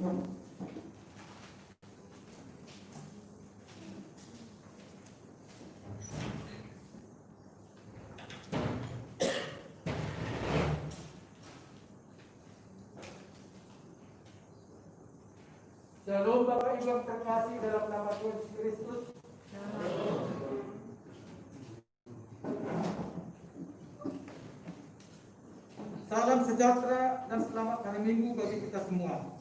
Shalom Bapak Ibu yang terkasih dalam nama Tuhan Yesus Kristus. Salam sejahtera dan selamat hari Minggu bagi kita semua.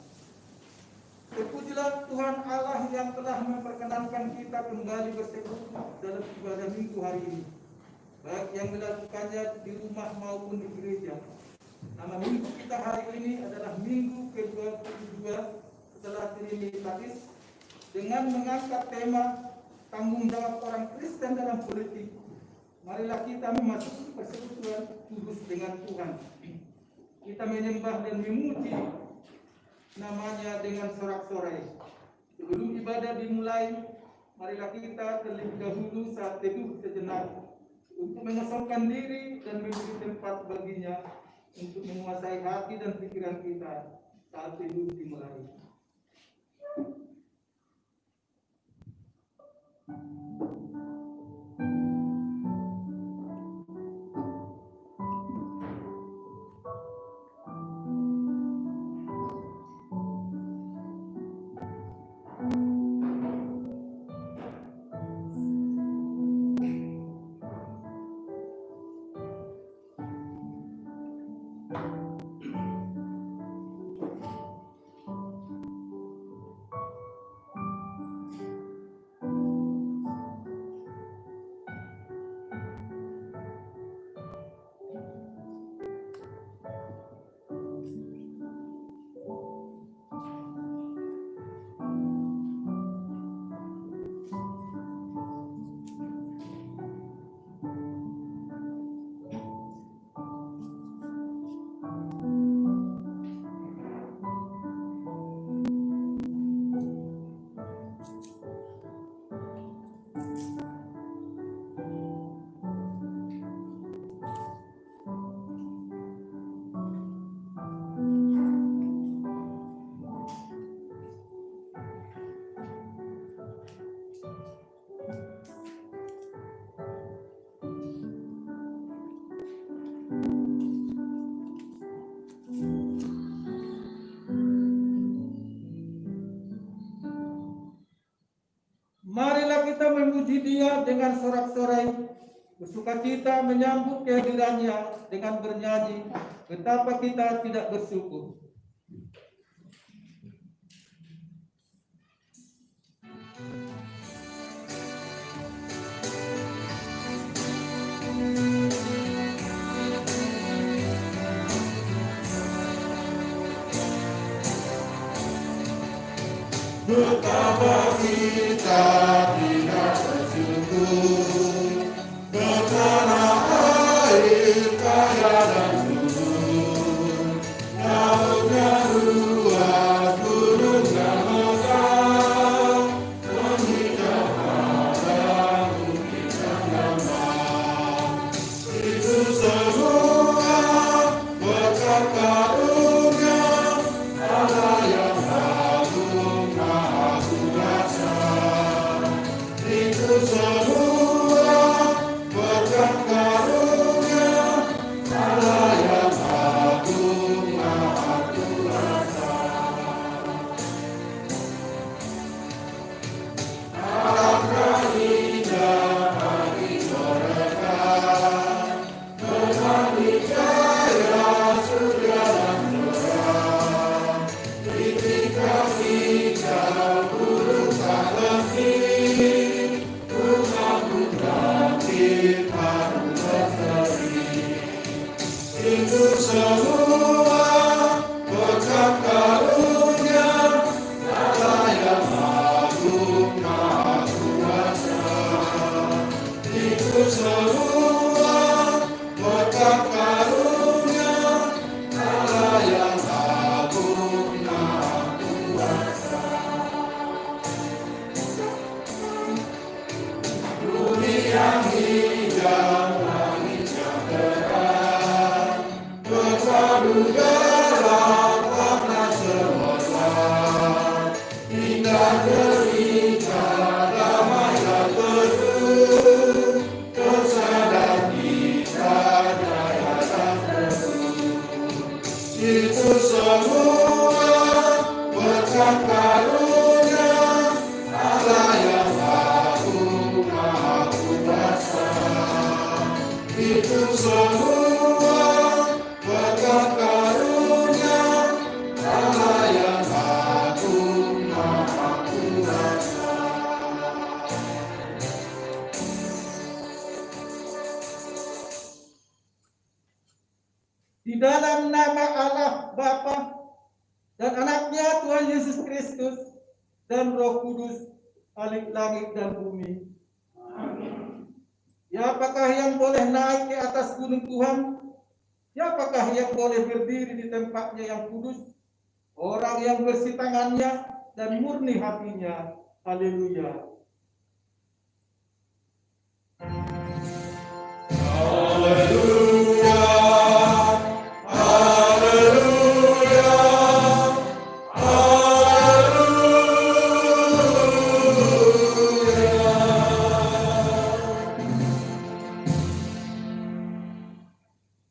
Terpujilah Tuhan Allah yang telah memperkenankan kita kembali bersekutu dalam ibadah Minggu hari ini, baik yang dilakukannya di rumah maupun di gereja. Nama Minggu kita hari ini adalah Minggu ke-22 setelah Trinitatis, dengan mengangkat tema tanggung jawab orang Kristen dalam politik. Marilah kita memasuki persekutuan kudus dengan Tuhan. Kita menyembah dan memuji namanya dengan sorak-sorai. Sebelum ibadah dimulai, marilah kita terlebih dahulu saat teduh sejenak untuk mengosongkan diri dan memberi tempat baginya untuk menguasai hati dan pikiran kita saat teduh dimulai. Marilah kita memuji Dia dengan sorak-sorai, bersukacita menyambut kehadirannya dengan bernyanyi, betapa kita tidak bersyukur. Betapa kita tidak bersyukur, betapa air kaya dan subur, lautnya luas, gunungnya megah, menghijau padang bukit dan lembah. Itu semua berkat karunia Allah yang agung maha kuasa. Itu semua berkat karunia Allah Bapa dan anaknya Tuhan Yesus Kristus dan Roh Kudus, Khalik langit dan bumi. Amin. Siapakah yang boleh naik ke atas gunung Tuhan? Siapakah yang boleh berdiri di tempatnya yang kudus? Orang yang bersih tangannya dan murni hatinya. Haleluya. Haleluya. Haleluya. Haleluya.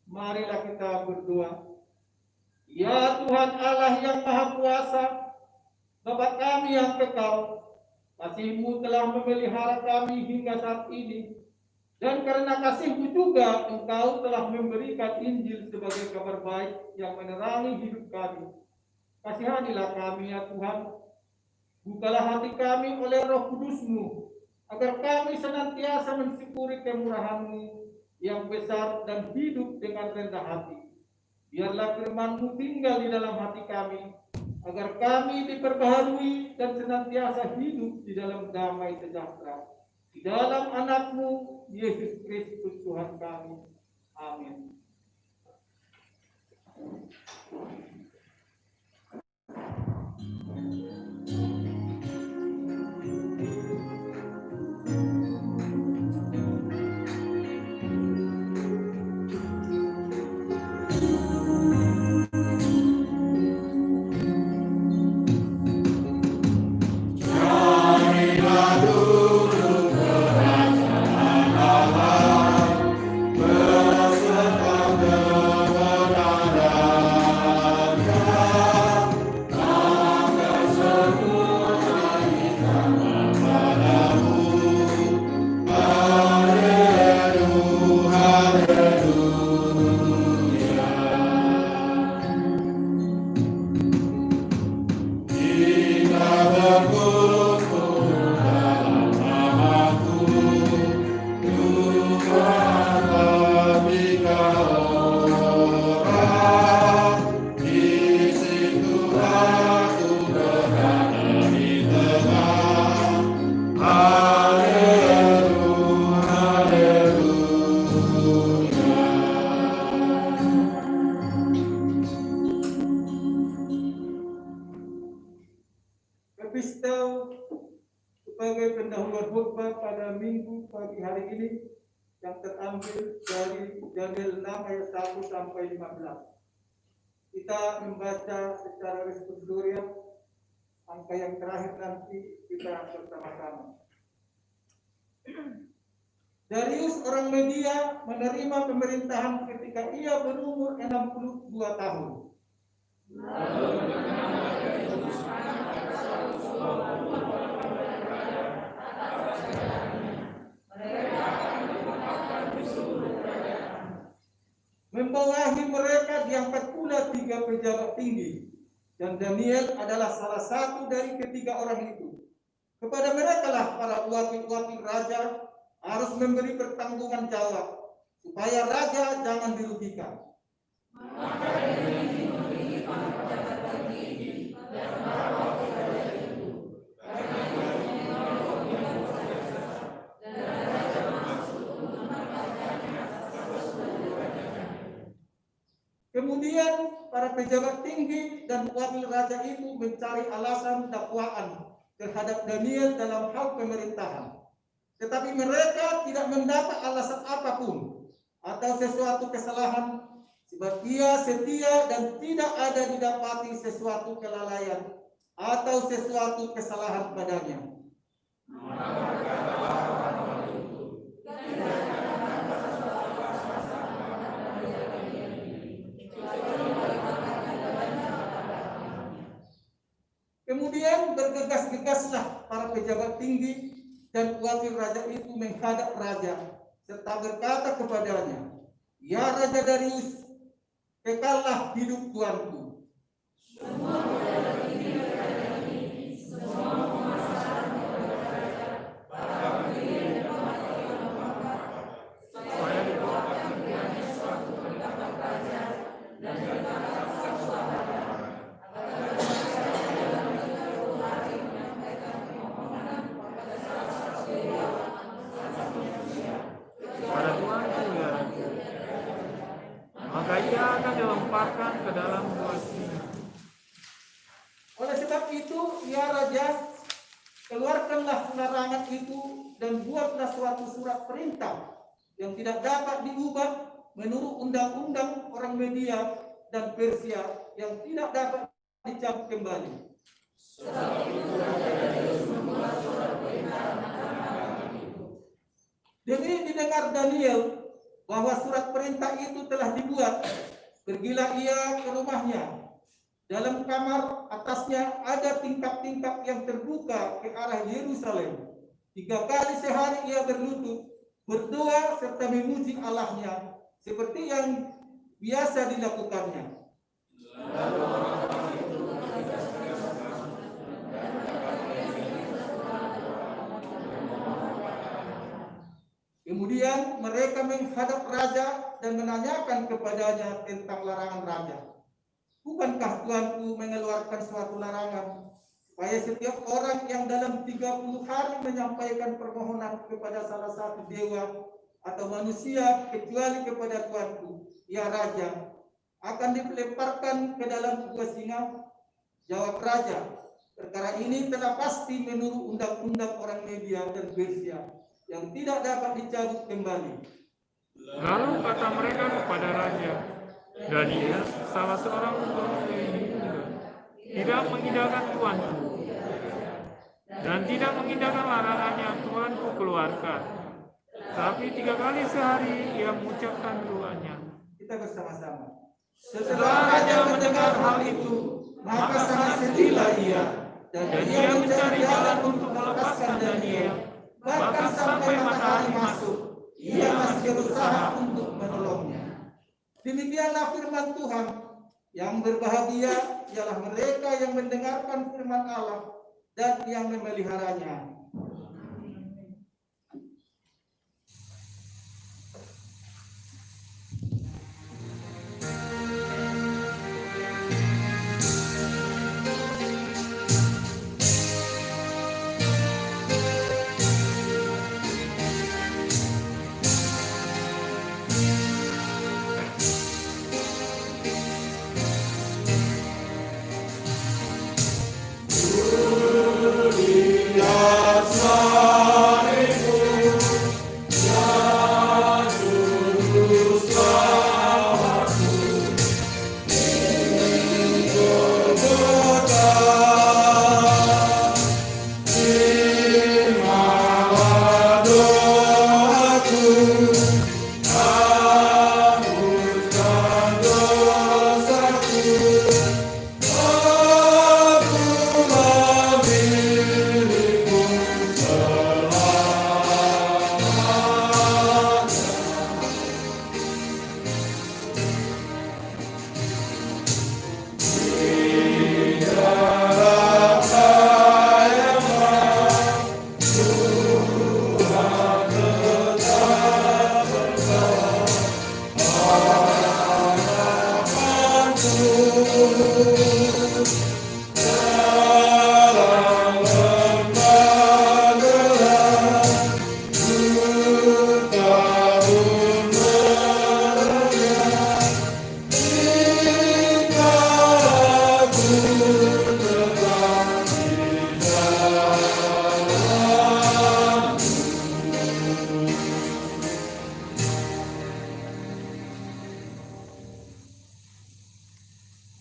Marilah kita berdoa. Ya Tuhan Allah yang Maha Kuasa, Bapa kami yang kekal, kasih-Mu telah memelihara kami hingga saat ini. Dan karena kasih-Mu juga Engkau telah memberikan Injil sebagai kabar baik yang menerangi hidup kami. Kasihanilah kami ya Tuhan. Bukalah hati kami oleh Roh Kudus-Mu, agar kami senantiasa mensyukuri kemurahan-Mu yang besar dan hidup dengan rendah hati. Biarlah firman-Mu tinggal di dalam hati kami, agar kami diperbaharui dan senantiasa hidup di dalam damai sejahtera. Di dalam anak-Mu, Yesus Kristus Tuhan kami. Amin. Epistol sebagai pendahuluan khotbah pada minggu pagi hari ini yang terambil dari Daniel 6 ayat 1 sampai 15. Kita membaca secara responsorial angka yang terakhir nanti kita bersama-sama. Darius orang Media menerima pemerintahan ketika ia berumur 62 tahun. Membawahi mereka diangkat pula 3 pejabat tinggi, dan Daniel adalah salah satu dari ketiga orang itu. Kepada mereka lah para wakil-wakil raja harus memberi pertanggungan jawab, supaya raja jangan dirugikan. Kemudian para pejabat tinggi dan wakil raja itu mencari alasan dakwaan terhadap Daniel dalam hal pemerintahan. Tetapi mereka tidak mendapat alasan apapun atau sesuatu kesalahan, sebab ia setia dan tidak ada didapati sesuatu kelalaian atau sesuatu kesalahan padanya. Kemudian bergegas-gegaslah para pejabat tinggi dan wakil raja itu menghadap raja serta berkata kepadanya, "Ya Raja Darius, kekallah hidup tuanku. sebab itu, ya Raja, keluarkanlah larangan itu dan buatlah suatu surat perintah yang tidak dapat diubah menurut undang-undang orang Media dan Persia yang tidak dapat dicabut kembali. Demi didengar Daniel bahwa surat perintah itu telah dibuat, pergilah ia ke rumahnya. Dalam kamar atasnya ada tingkap-tingkap yang terbuka ke arah Yerusalem. 3 kali sehari ia berlutut, berdoa serta memuji Allahnya seperti yang biasa dilakukannya. Kemudian mereka menghadap raja dan menanyakan kepadanya tentang larangan raja. Bukankah Tuanku mengeluarkan suatu larangan supaya setiap orang yang dalam 30 hari menyampaikan permohonan kepada salah satu dewa atau manusia kecuali kepada Tuanku, ya Raja, akan dilemparkan ke dalam gua singa? Jawab raja, perkara ini telah pasti menurut undang-undang orang Media dan Persia yang tidak dapat dicabut kembali. Lalu kata mereka kepada raja, Daniel, salah seorang orang tidak mengindahkan Tuanku dan tidak mengindahkan larangan yang Tuanku keluarkan. Tapi 3 kali sehari ia mengucapkan doanya. Kita bersama-sama. Setelah raja mendengar hal itu, maka sangat sedihlah ia, dan ia mencari jalan untuk melepaskan Daniel. Bahkan sampai matahari masuk, ia masih berusaha untuk menolongnya. Demikianlah firman Tuhan. Yang berbahagia ialah mereka yang mendengarkan firman Allah dan yang memeliharanya.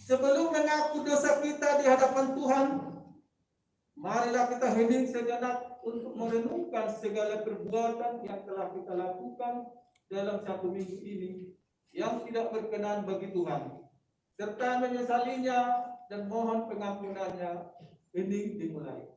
Sebelum mengaku dosa kita di hadapan Tuhan, marilah kita hening sejenak untuk merenungkan segala perbuatan yang telah kita lakukan dalam 1 minggu ini yang tidak berkenan bagi Tuhan, serta menyesalinya dan mohon pengampunannya. Hening dimulai.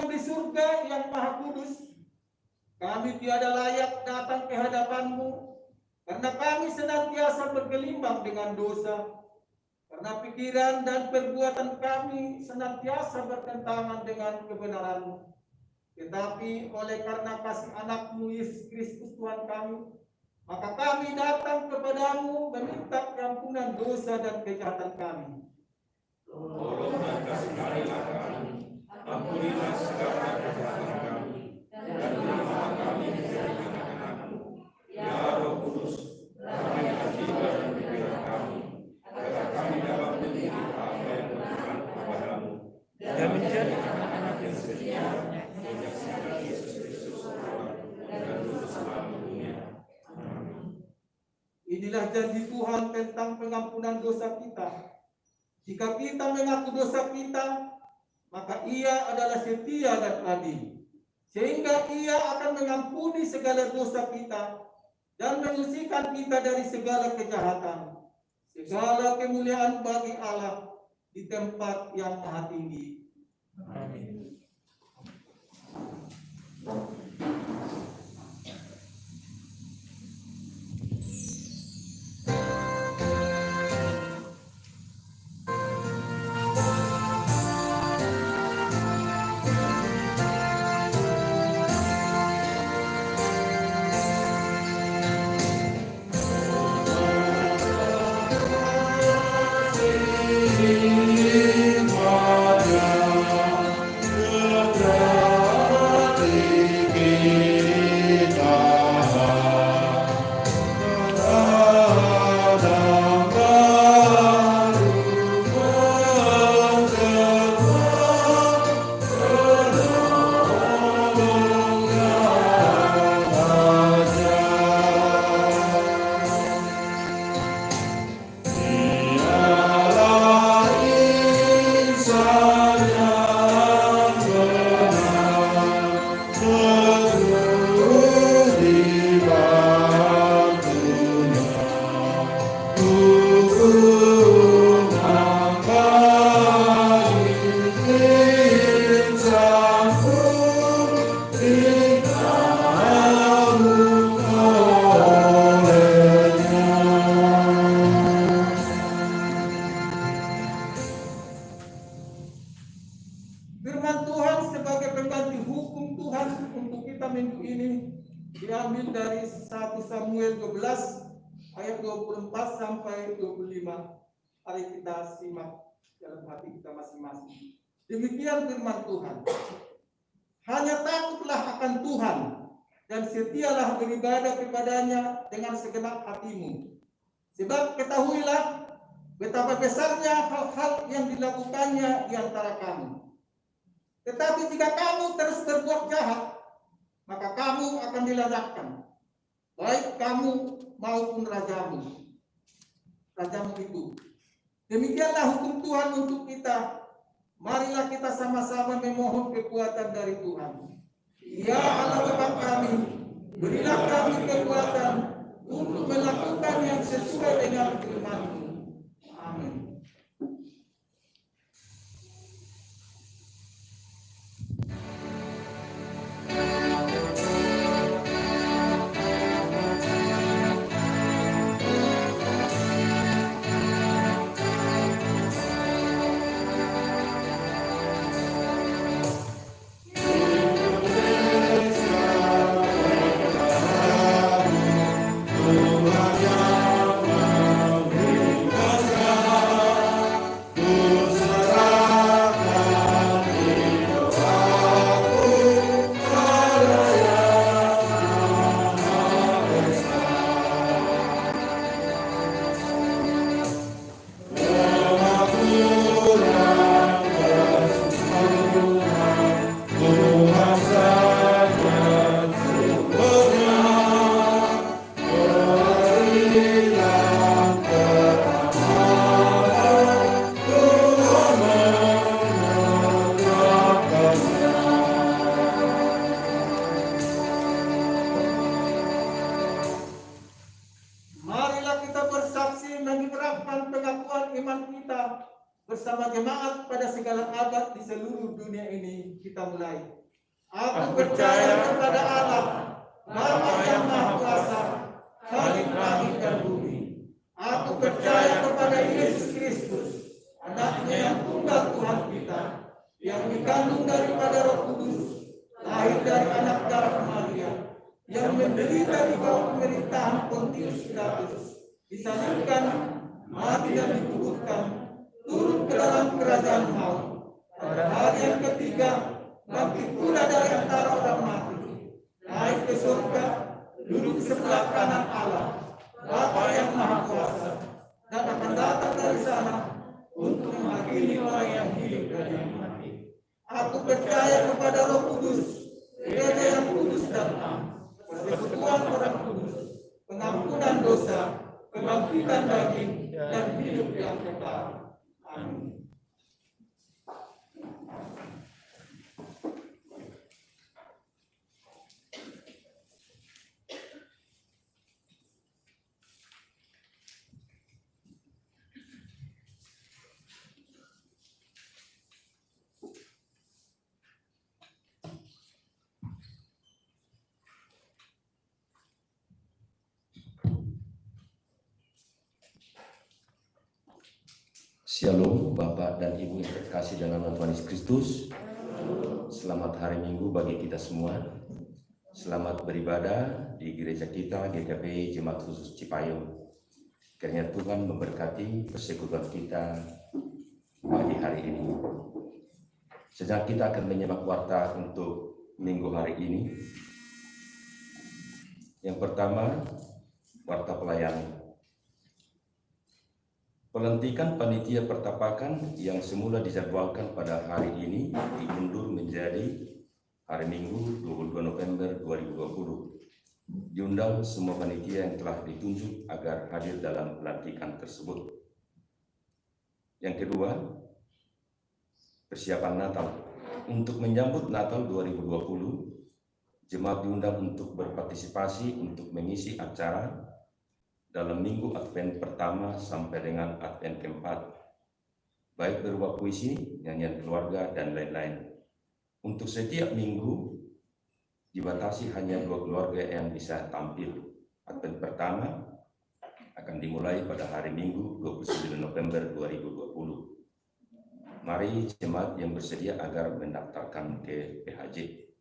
yang di surga yang maha kudus, kami tiada layak datang ke hadapan-Mu, karena kami senantiasa bergelimang dengan dosa, karena pikiran dan perbuatan kami senantiasa bertentangan dengan kebenaran-Mu. Tetapi oleh karena kasih anak-Mu Yesus Kristus Tuhan kami, maka kami datang kepadamu meminta ampunan dosa dan kejahatan kami. Tolong dan kasihanilah kami, ampunilah segala kejahatan kami, dan berilah kami menjadi anak-anak-Mu. Ya Roh Kudus, berilah jiwa dan pikiran kami, agar kami dapat menjadi apa yang berkenan kepadamu, dan menjadi anak-anak yang setia, menyaksikan Yesus Kristus Tuhan, dan terus selalu dunia. Inilah janji Tuhan tentang pengampunan dosa kita. Jika kita mengaku dosa kita, maka Ia adalah setia dan adil, sehingga Ia akan mengampuni segala dosa kita dan menyucikan kita dari segala kejahatan. Segala kemuliaan bagi Allah di tempat yang maha tinggi. Amin. Firman Tuhan sebagai pengganti hukum Tuhan untuk kita minggu ini diambil dari 1 Samuel 12 ayat 24 sampai 25. Mari kita simak dalam hati kita masing-masing. Demikian firman Tuhan. Hanya takutlah akan Tuhan dan setialah beribadah kepadanya dengan segenap hatimu. Sebab ketahuilah betapa besarnya hal-hal yang dilakukannya di antara kamu. Tetapi jika kamu terus berbuat jahat, maka kamu akan dilazatkan, baik kamu maupun rajamu itu. Demikianlah hukum Tuhan untuk kita. Marilah kita sama-sama memohon kekuatan dari Tuhan. Ya Allah Bapa kami, berilah kami kekuatan untuk melakukan yang sesuai dengan firman-Mu. Amin. Tuhan yang di seluruh dunia ini. Kita mulai. Aku percaya kepada Allah, Bapa yang Maha Kuasa, Khalik langit dan bumi. Aku percaya kepada Yesus Kristus, anaknya yang tunggal Tuhan kita, yang dikandung daripada Roh Kudus, lahir dari anak darah Maria, yang menderita di bawah pemerintahan Pontius Pilatus, disalibkan, mati dan dikuburkan, turun ke dalam kerajaan maut. Pada hari yang ketiga, bangkit pula dari antara orang mati, naik ke surga, duduk sebelah kanan Allah, Bapa yang Maha Kuasa, dan akan datang dari sana untuk menghakimi orang yang hidup dan yang mati. Aku percaya kepada Roh Kudus, Gereja yang kudus dan am, persekutuan orang kudus, pengampunan dosa, kebangkitan daging, dan hidup yang kekal. Amin. Shalom Bapak dan Ibu yang terkasih dalam nama Tuhan Yesus Kristus. Selamat hari Minggu bagi kita semua. Selamat beribadah di gereja kita GKP Jemaat Khusus Cipayung. Kiranya Tuhan memberkati persekutuan kita pagi hari ini. Sejak kita akan menyimak warta untuk minggu hari ini. Yang pertama, warta pelayanan. Pelantikan panitia pertapakan yang semula dijadwalkan pada hari ini diundur menjadi hari Minggu 22 November 2020. Diundang semua panitia yang telah ditunjuk agar hadir dalam pelantikan tersebut. Yang kedua, persiapan Natal. Untuk menyambut Natal 2020, jemaat diundang untuk berpartisipasi untuk mengisi acara dalam minggu Advent pertama sampai dengan Advent keempat, baik berupa puisi, nyanyian keluarga, dan lain-lain. Untuk setiap minggu dibatasi hanya 2 keluarga yang bisa tampil. Advent pertama akan dimulai pada hari Minggu 29 November 2020. Mari jemaat yang bersedia agar mendaftarkan ke PHJ.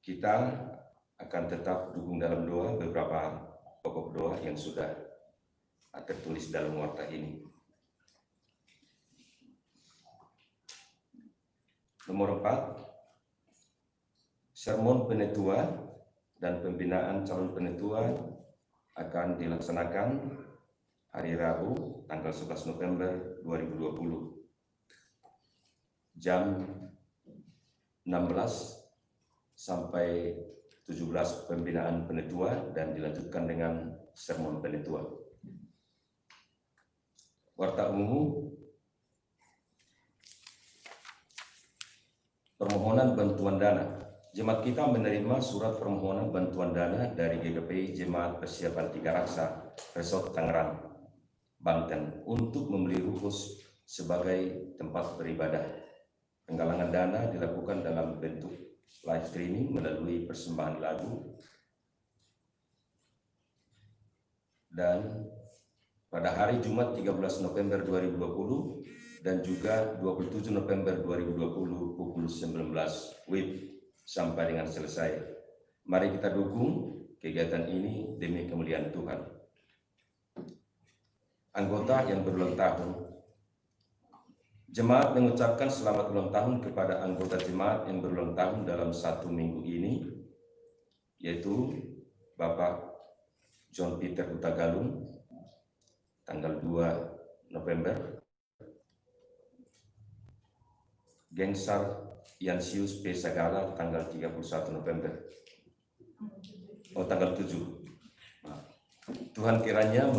Kita akan tetap dukung dalam doa beberapa pokok doa yang sudah tertulis dalam warta ini. Nomor 4, sermon penetua dan pembinaan calon penetua akan dilaksanakan hari Rabu tanggal 11 November 2020 jam 16 sampai 17 pembinaan penetua dan dilanjutkan dengan sermon penetua. Warta umum, permohonan bantuan dana. Jemaat kita menerima surat permohonan bantuan dana dari GKP Jemaat Persiapan Tiga Raksa, Resort Tangerang, Banten, untuk membeli rukus sebagai tempat beribadah. Penggalangan dana dilakukan dalam bentuk live streaming melalui persembahan lagu, dan pada hari Jumat 13 November 2020 dan juga 27 November 2020 pukul 19 WIB sampai dengan selesai. Mari kita dukung kegiatan ini demi kemuliaan Tuhan. Anggota yang berulang tahun. Jemaat mengucapkan selamat ulang tahun kepada anggota jemaat yang berulang tahun dalam 1 minggu ini, yaitu Bapak John Peter Hutagalung tanggal 2 November, Gengsar Yansius P. Sagala tanggal 31 November, tanggal 7. Tuhan kiranya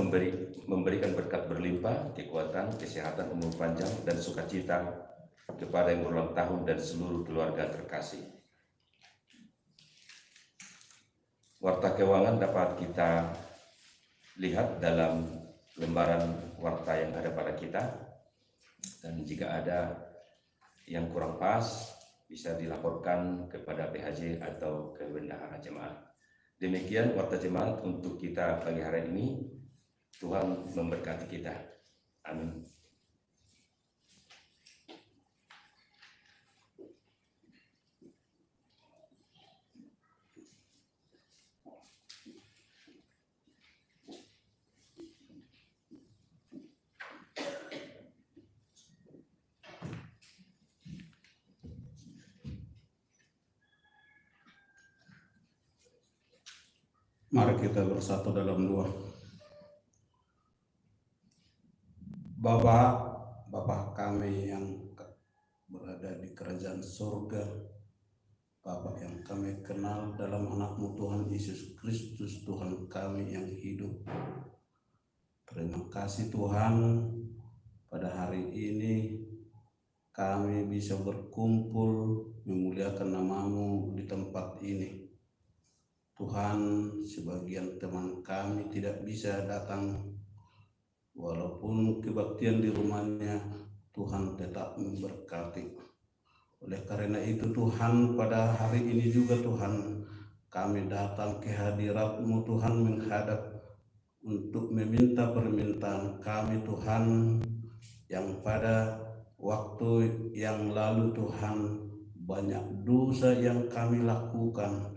memberikan berkat berlimpah, kekuatan, kesehatan, umur panjang, dan sukacita kepada yang berulang tahun dan seluruh keluarga terkasih. Warta keuangan dapat kita lihat dalam lembaran warta yang ada pada kita, dan jika ada Yang kurang pas bisa dilaporkan kepada PHJ atau ke bendahara jemaat. Demikian warta jemaat untuk kita pagi hari ini. Tuhan memberkati kita. Amin. Mari kita bersatu dalam doa. Bapa kami yang berada di kerajaan surga, Bapa yang kami kenal dalam anak-Mu Tuhan Yesus Kristus, Tuhan kami yang hidup. Terima kasih Tuhan, pada hari ini kami bisa berkumpul memuliakan nama-Mu di tempat ini. Tuhan, sebagian teman kami tidak bisa datang, walaupun kebaktian di rumahnya, Tuhan tetap memberkati. Oleh karena itu Tuhan, pada hari ini juga Tuhan, kami datang ke hadirat-Mu Tuhan, menghadap untuk meminta permintaan kami Tuhan, yang pada waktu yang lalu Tuhan, banyak dosa yang kami lakukan,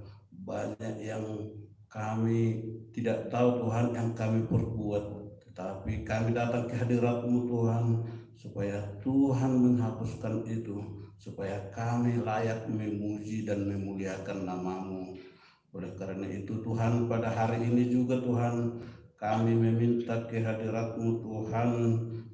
banyak yang kami tidak tahu Tuhan yang kami perbuat, tetapi kami datang ke hadirat-Mu Tuhan supaya Tuhan menghapuskan itu, supaya kami layak memuji dan memuliakan nama-Mu. Oleh karena itu Tuhan, pada hari ini juga Tuhan, kami meminta ke hadirat-Mu Tuhan,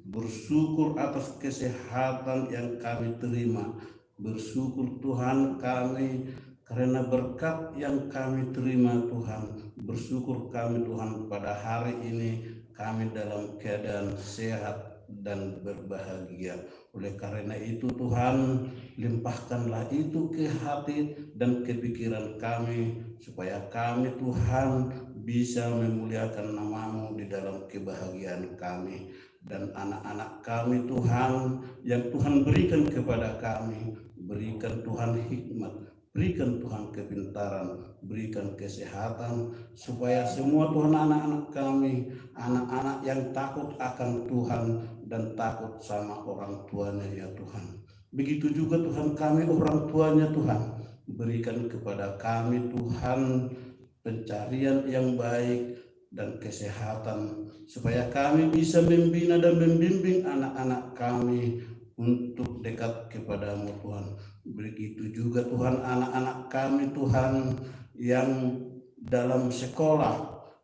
bersyukur atas kesehatan yang kami terima, bersyukur Tuhan kami karena berkat yang kami terima Tuhan, bersyukur kami Tuhan, pada hari ini kami dalam keadaan sehat dan berbahagia. Oleh karena itu Tuhan, limpahkanlah itu ke hati dan ke pikiran kami, supaya kami Tuhan bisa memuliakan nama-Mu di dalam kebahagiaan kami. Dan anak-anak kami Tuhan, yang Tuhan berikan kepada kami, berikan Tuhan hikmat, berikan Tuhan kepintaran, berikan kesehatan, supaya semua Tuhan anak-anak kami, anak-anak yang takut akan Tuhan dan takut sama orang tuanya ya Tuhan. Begitu juga Tuhan kami orang tuanya Tuhan, berikan kepada kami Tuhan pencarian yang baik dan kesehatan, supaya kami bisa membina dan membimbing anak-anak kami untuk dekat kepada-Mu Tuhan. Begitu juga Tuhan anak-anak kami Tuhan yang dalam sekolah,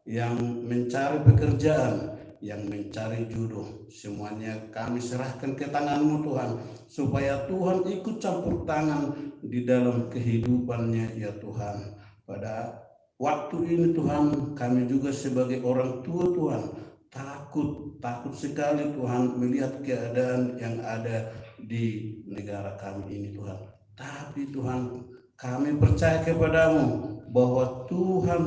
yang mencari pekerjaan, yang mencari jodoh, semuanya kami serahkan ke tangan-Mu Tuhan, supaya Tuhan ikut campur tangan di dalam kehidupannya ya Tuhan. Pada waktu ini Tuhan, kami juga sebagai orang tua Tuhan, takut sekali Tuhan melihat keadaan yang ada di negara kami ini Tuhan. Tapi Tuhan, kami percaya kepada-Mu bahwa Tuhan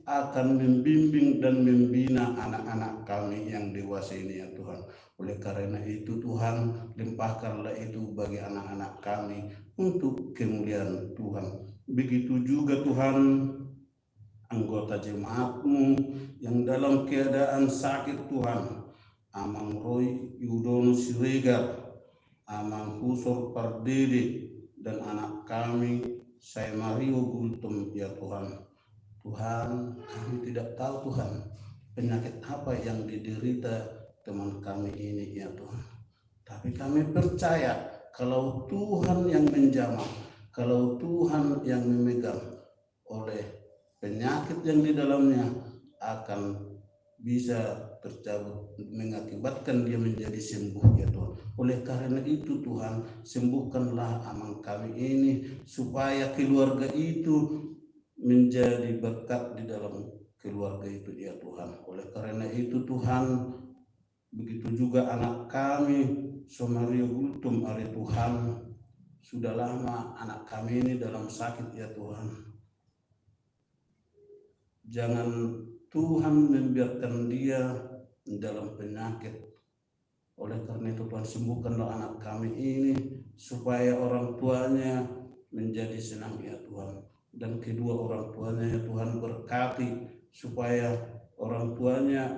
akan membimbing dan membina anak-anak kami yang dewasa ini ya Tuhan. Oleh karena itu Tuhan, limpahkanlah itu bagi anak-anak kami untuk kemuliaan Tuhan. Begitu juga Tuhan, anggota jemaat-Mu yang dalam keadaan sakit Tuhan, Amang Roy Yudono Siregar, Amang Husor Pardede, dan anak kami saya Mario Gultom ya Tuhan. Tuhan, kami tidak tahu Tuhan penyakit apa yang diderita teman kami ini ya Tuhan. Tapi kami percaya kalau Tuhan yang menjamah, kalau Tuhan yang memegang, oleh penyakit yang di dalamnya akan bisa tercabut, mengakibatkan dia menjadi sembuh ya Tuhan. Oleh karena itu Tuhan, sembuhkanlah Amang kami ini, supaya keluarga itu menjadi berkat di dalam keluarga itu ya Tuhan. Oleh karena itu Tuhan, begitu juga anak kami Somario Gultom hari Tuhan, sudah lama anak kami ini dalam sakit ya Tuhan. Jangan Tuhan membiarkan dia dalam penyakit. Oleh karena itu Tuhan, sembuhkanlah anak kami ini supaya orang tuanya menjadi senang ya Tuhan, dan kedua orang tuanya ya Tuhan berkati supaya orang tuanya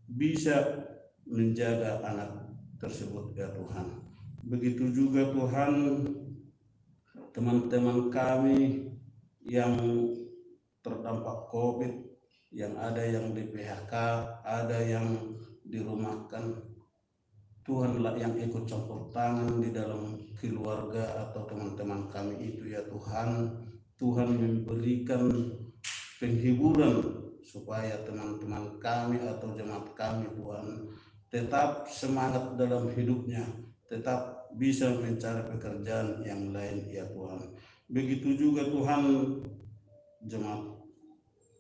bisa menjaga anak tersebut ya Tuhan. Begitu juga Tuhan teman-teman kami yang terdampak COVID, yang ada yang di PHK, ada yang dirumahkan. Tuhanlah yang ikut campur tangan di dalam keluarga atau teman-teman kami itu ya Tuhan. Tuhan memberikan penghiburan supaya teman-teman kami atau jemaat kami Tuhan tetap semangat dalam hidupnya, tetap bisa mencari pekerjaan yang lain ya Tuhan. Begitu juga Tuhan jemaat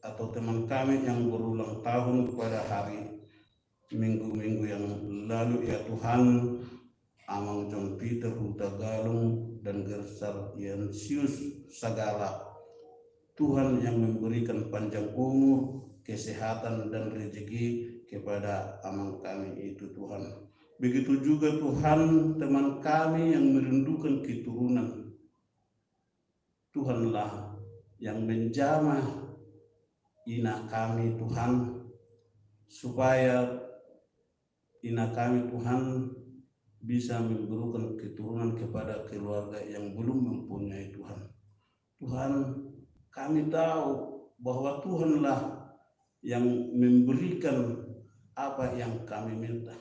atau teman kami yang berulang tahun pada hari minggu-minggu yang lalu ya Tuhan, Amang John Peter Huta Galung dan Gersar Yansius Sagala. Tuhan yang memberikan panjang umur, kesehatan dan rezeki kepada amang kami itu Tuhan. Begitu juga Tuhan teman kami yang merindukan keturunan. Tuhanlah yang menjamah ina kami Tuhan, supaya ina kami Tuhan bisa memberikan keturunan kepada keluarga yang belum mempunyai Tuhan. Tuhan, kami tahu bahwa Tuhanlah yang memberikan apa yang kami minta.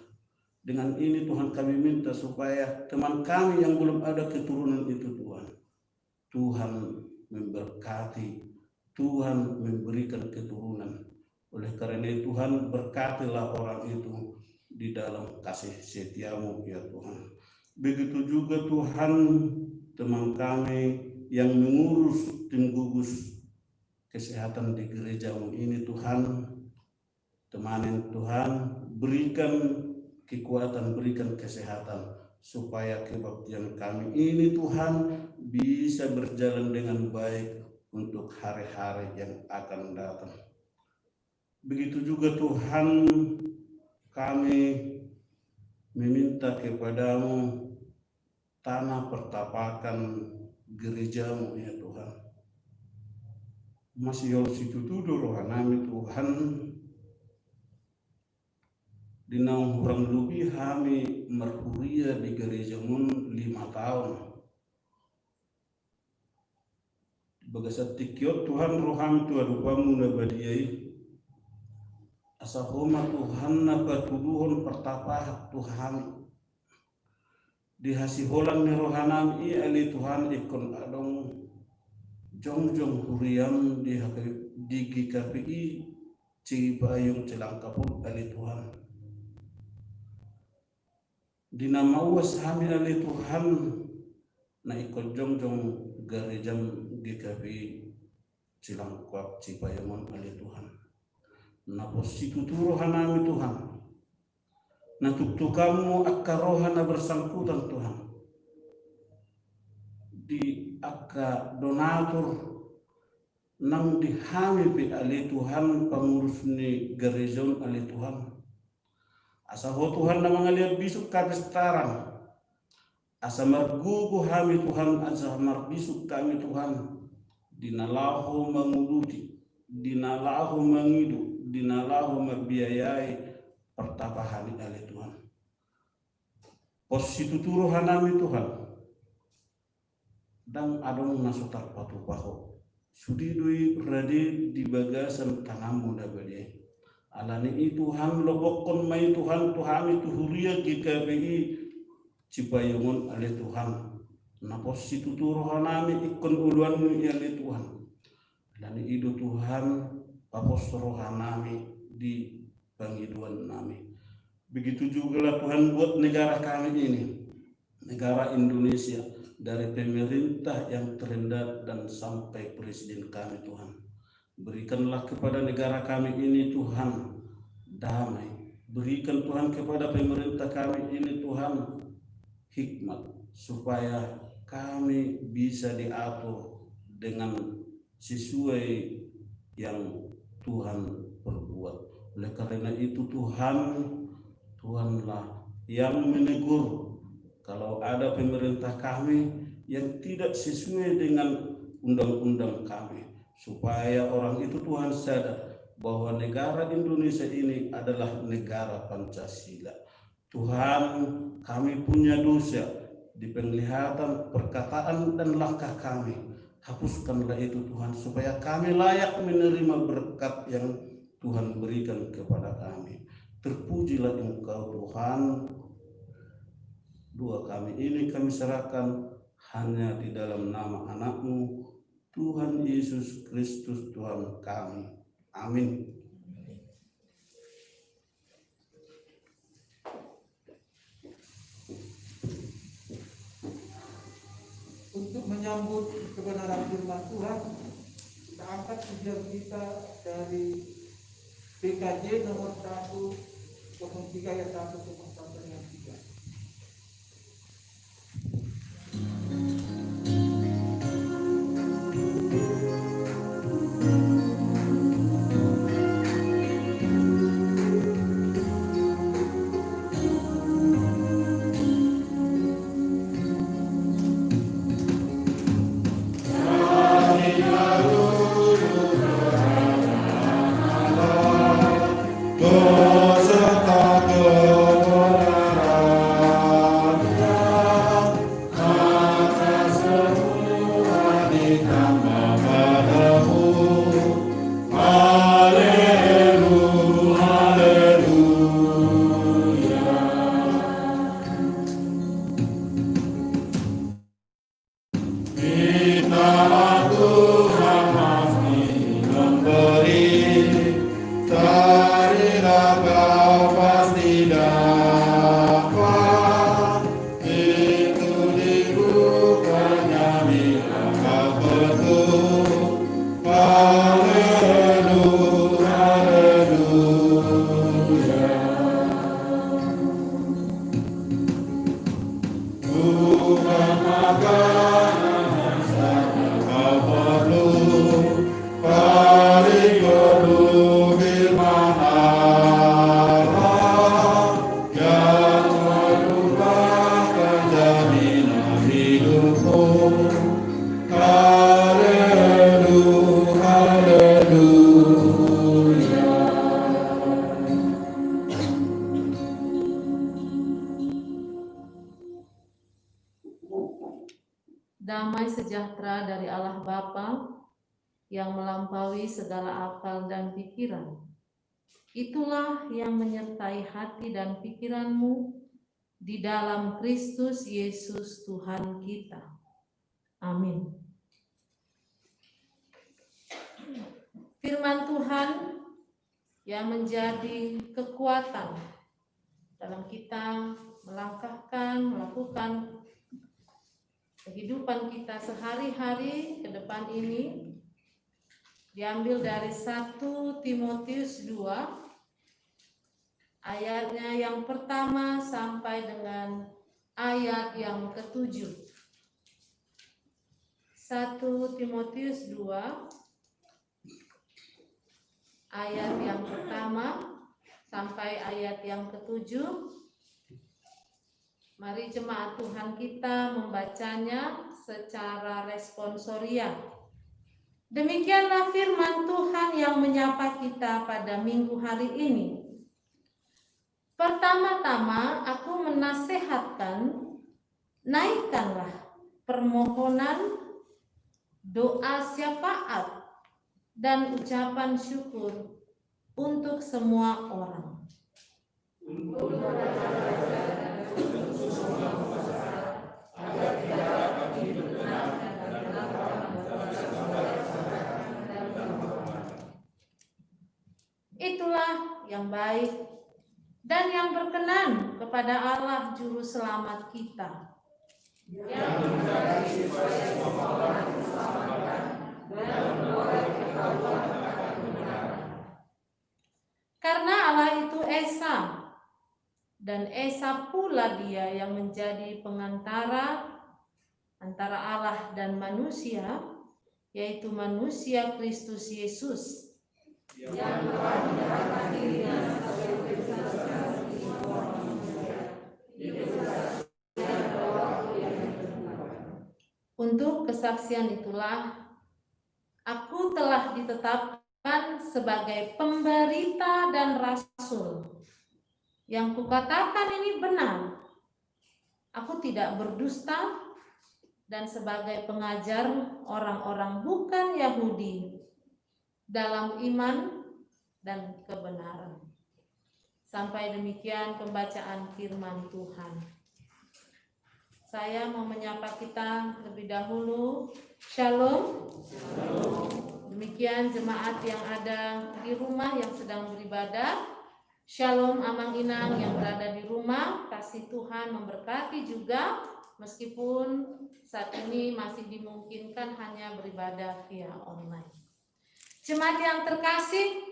Dengan ini Tuhan kami minta supaya teman kami yang belum ada keturunan itu Tuhan memberkati, Tuhan memberikan keturunan. Oleh karena itu Tuhan berkatilah orang itu di dalam kasih setiamu ya Tuhan. Begitu juga Tuhan teman kami yang mengurus tim gugus kesehatan di gerejamu ini Tuhan, temanin Tuhan, berikan kekuatan, berikan kesehatan supaya kebaktian kami ini Tuhan bisa berjalan dengan baik untuk hari-hari yang akan datang. Begitu juga Tuhan, kami meminta kepadamu tanah pertapakan gerejamu ya Tuhan. Masih situ rohanami Tuhan. Dinau kurang lebih kami merhuria di gerejamu 5 tahun. Bagasat tikiot Tuhan roham tu adupamu nabadiai. Asahoma Tuhan napatuduhon pertapah Tuhan. Dihasiholan ni rohanam i ali Tuhan ikon adong jong huriam di GKPI Cipayung Celangkapun ali Tuhan. Dinamawas kami ali Tuhan na ikon jong garejam GKPI Cilangkap Cipayung ali Tuhan. Na posituturo hanami Tuhan. Na tuktukamu akaroha na bersangkutan Tuhan. Di akka donatur nang dihami pi ali Tuhan pengurus ni gerejon ali Tuhan. Asa ho Tuhan na mangaliat bisuk kapestaran. Asa margugu hami Tuhan, asa marbisuk kami Tuhan. Dinalahu menguluti, dinalahu mengidu, dinalahu mabiayai pertapahan ali Tuhan. Posituturo hanami Tuhan. Dan adong nasutar patu paho. Sudi dui radi di bagasan tangamu dabadi. Alani itu Tuhan lobokon mai Tuhan Tuhan itu huria GKPI Cipayungun ali Tuhan. Na posituturo hanami ikon uluanmu ali Tuhan. Alani itu Tuhan papos rohanami di pengiduan nami. Begitu juga lah Tuhan buat negara kami ini, negara Indonesia, dari pemerintah yang terendah dan sampai presiden kami Tuhan. Berikanlah kepada negara kami ini Tuhan damai. Berikan Tuhan kepada pemerintah kami ini Tuhan hikmat supaya kami bisa diatur dengan sesuai yang Tuhan perbuat. Oleh karena itu Tuhanlah yang menegur kalau ada pemerintah kami yang tidak sesuai dengan undang-undang kami, supaya orang itu Tuhan sadar bahwa negara Indonesia ini adalah negara Pancasila. Tuhan, kami punya dosa di penglihatan, perkataan, dan langkah kami. Hapuskanlah itu Tuhan, supaya kami layak menerima berkat yang Tuhan berikan kepada kami. Terpujilah Engkau Tuhan. Doa kami ini kami serahkan hanya di dalam nama anak-Mu, Tuhan Yesus Kristus Tuhan kami. Amin. Untuk menyambut kebenaran firman Tuhan, kita angkat ujian kita dari PKJ nomor 103 ayat 1 sampai dengan 3. Damai sejahtera dari Allah Bapa yang melampaui segala akal dan pikiran, itulah yang menyertai hati dan pikiranmu di dalam Kristus Yesus Tuhan kita. Amin. Firman Tuhan yang menjadi kekuatan dalam kita melakukan kehidupan kita sehari-hari ke depan ini diambil dari 1 Timotius 2 ayatnya yang pertama sampai dengan ayat yang ke-7. 1 Timotius 2 ayat yang pertama sampai ayat yang ke-7. Mari jemaat Tuhan kita membacanya secara responsoria. Demikianlah firman Tuhan yang menyapa kita pada minggu hari ini. Pertama-tama aku menasehatkan, naikkanlah permohonan, doa syafaat, dan ucapan syukur untuk semua orang. Itulah yang baik dan yang berkenan kepada Allah Juru Selamat kita. Yang menjadi supaya semua orang diselamatkan dan memperoleh ketahuan akan kebenaran. Karena Allah itu Esa, dan Esa pula Dia yang menjadi pengantara antara Allah dan manusia, yaitu manusia Kristus Yesus, yang telah menyerahkan dirinya sebagai saksi semua manusia. Itu saksinya Untuk kesaksian itulah aku telah ditetapkan sebagai pemberita dan rasul. Yang kukatakan ini benar. Aku tidak berdusta dan sebagai pengajar orang-orang bukan Yahudi dalam iman dan kebenaran. Sampai demikian pembacaan firman Tuhan. Saya mau menyapa kita lebih dahulu. Shalom. Demikian jemaat yang ada di rumah yang sedang beribadah. Shalom Amang Inang yang berada di rumah. Kasih Tuhan memberkati juga, meskipun saat ini masih dimungkinkan hanya beribadah via online. Jemaat yang terkasih,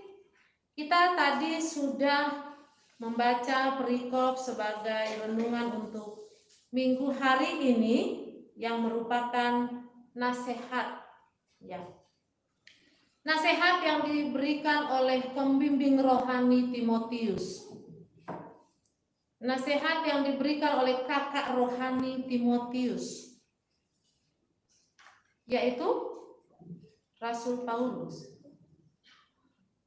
kita tadi sudah membaca perikop sebagai renungan untuk minggu hari ini yang merupakan nasihat, ya. Nasihat yang diberikan oleh pembimbing rohani Timotius. Nasihat yang diberikan oleh kakak rohani Timotius, yaitu Rasul Paulus.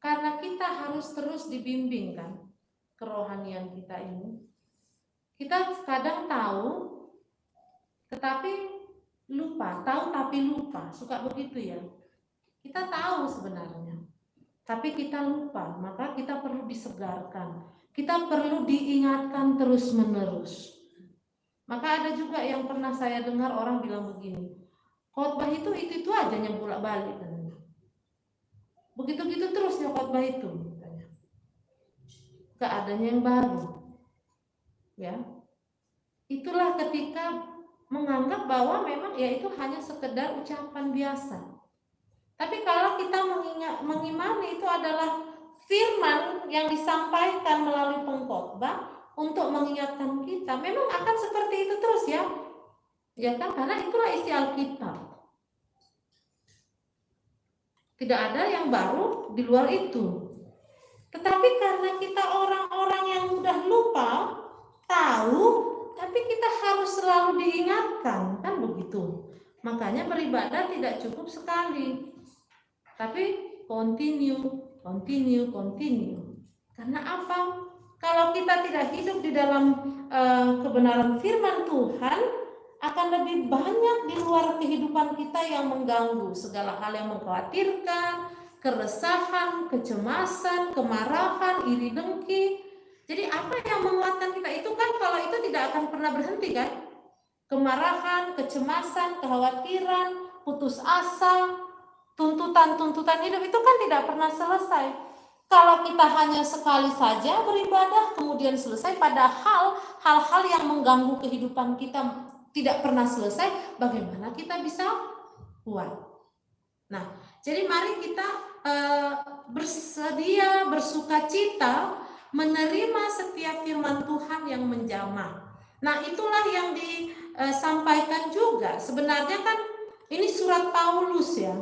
Karena kita harus terus dibimbing kan kerohanian kita ini. Kita kadang tahu, tetapi lupa. Tahu tapi lupa, suka begitu ya. Kita tahu sebenarnya, tapi kita lupa. Maka kita perlu disegarkan. Kita perlu diingatkan terus-menerus. Maka ada juga yang pernah saya dengar orang bilang begini, khotbah itu aja yang bolak-balik. Begitu-gitu terusnya khotbah itu. Gak adanya yang baru. Ya, itulah ketika menganggap bahwa memang ya itu hanya sekedar ucapan biasa. Tapi kalau kita mengimani itu adalah firman yang disampaikan melalui pengkhotbah untuk mengingatkan kita, memang akan seperti itu terus ya. Ya kan, karena itulah isi Alkitab. Tidak ada yang baru di luar itu. Tetapi karena kita orang-orang yang mudah lupa, tahu, tapi kita harus selalu diingatkan, kan begitu. Makanya beribadah tidak cukup sekali, tapi continue. Karena apa? Kalau kita tidak hidup di dalam kebenaran firman Tuhan, akan lebih banyak di luar kehidupan kita yang mengganggu, segala hal yang mengkhawatirkan, keresahan, kecemasan, kemarahan, iri dengki. Jadi apa yang menguatkan kita itu kan kalau itu tidak akan pernah berhenti kan? Kemarahan, kecemasan, kekhawatiran, putus asa, tuntutan hidup itu kan tidak pernah selesai. Kalau kita hanya sekali saja beribadah kemudian selesai, padahal hal-hal yang mengganggu kehidupan kita tidak pernah selesai, bagaimana kita bisa kuat? Nah, jadi mari kita bersedia, bersukacita menerima setiap firman Tuhan yang menjamah. Nah, itulah yang disampaikan juga. Sebenarnya kan ini surat Paulus ya.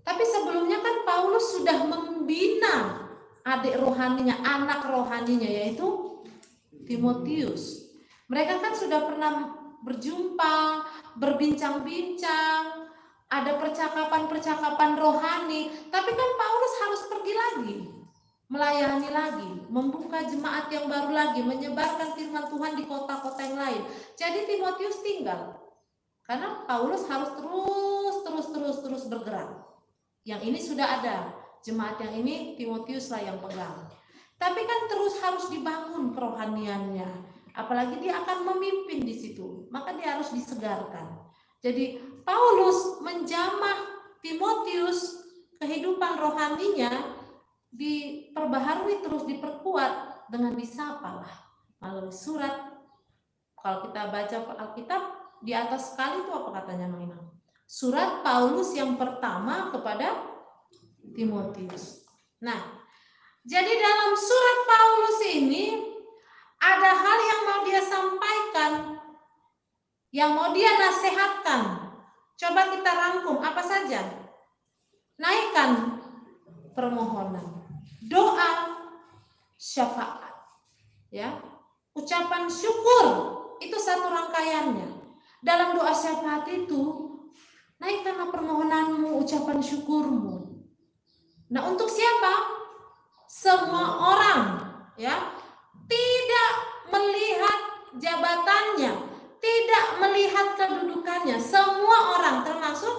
Tapi sebelumnya kan Paulus sudah membina adik rohaninya, anak rohaninya, yaitu Timotius. Mereka kan sudah pernah berjumpa, berbincang-bincang, ada percakapan-percakapan rohani. Tapi kan Paulus harus pergi lagi, melayani lagi, membuka jemaat yang baru lagi, menyebarkan firman Tuhan di kota-kota yang lain. Jadi Timotius tinggal, karena Paulus harus terus bergerak. Yang ini sudah ada, jemaat yang ini Timotius lah yang pegang. Tapi kan terus harus dibangun kerohaniannya, apalagi dia akan memimpin di situ, maka dia harus disegarkan. Jadi Paulus menjamah Timotius, kehidupan rohaninya diperbaharui terus, diperkuat dengan disapalah melalui surat. Kalau kita baca Alkitab di atas sekali itu apa katanya Mang Inang? Surat Paulus yang pertama kepada Timotius. Nah, jadi dalam surat Paulus ini ada hal yang mau dia sampaikan, yang mau dia nasihatkan. Coba kita rangkum apa saja. Naikkan permohonan, doa, syafaat, ya, ucapan syukur, itu satu rangkaiannya. Dalam doa syafaat itu, naikkanlah permohonanmu, ucapan syukurmu. Nah, untuk siapa? Semua orang, ya. Tidak melihat jabatannya, tidak melihat kedudukannya. Semua orang, termasuk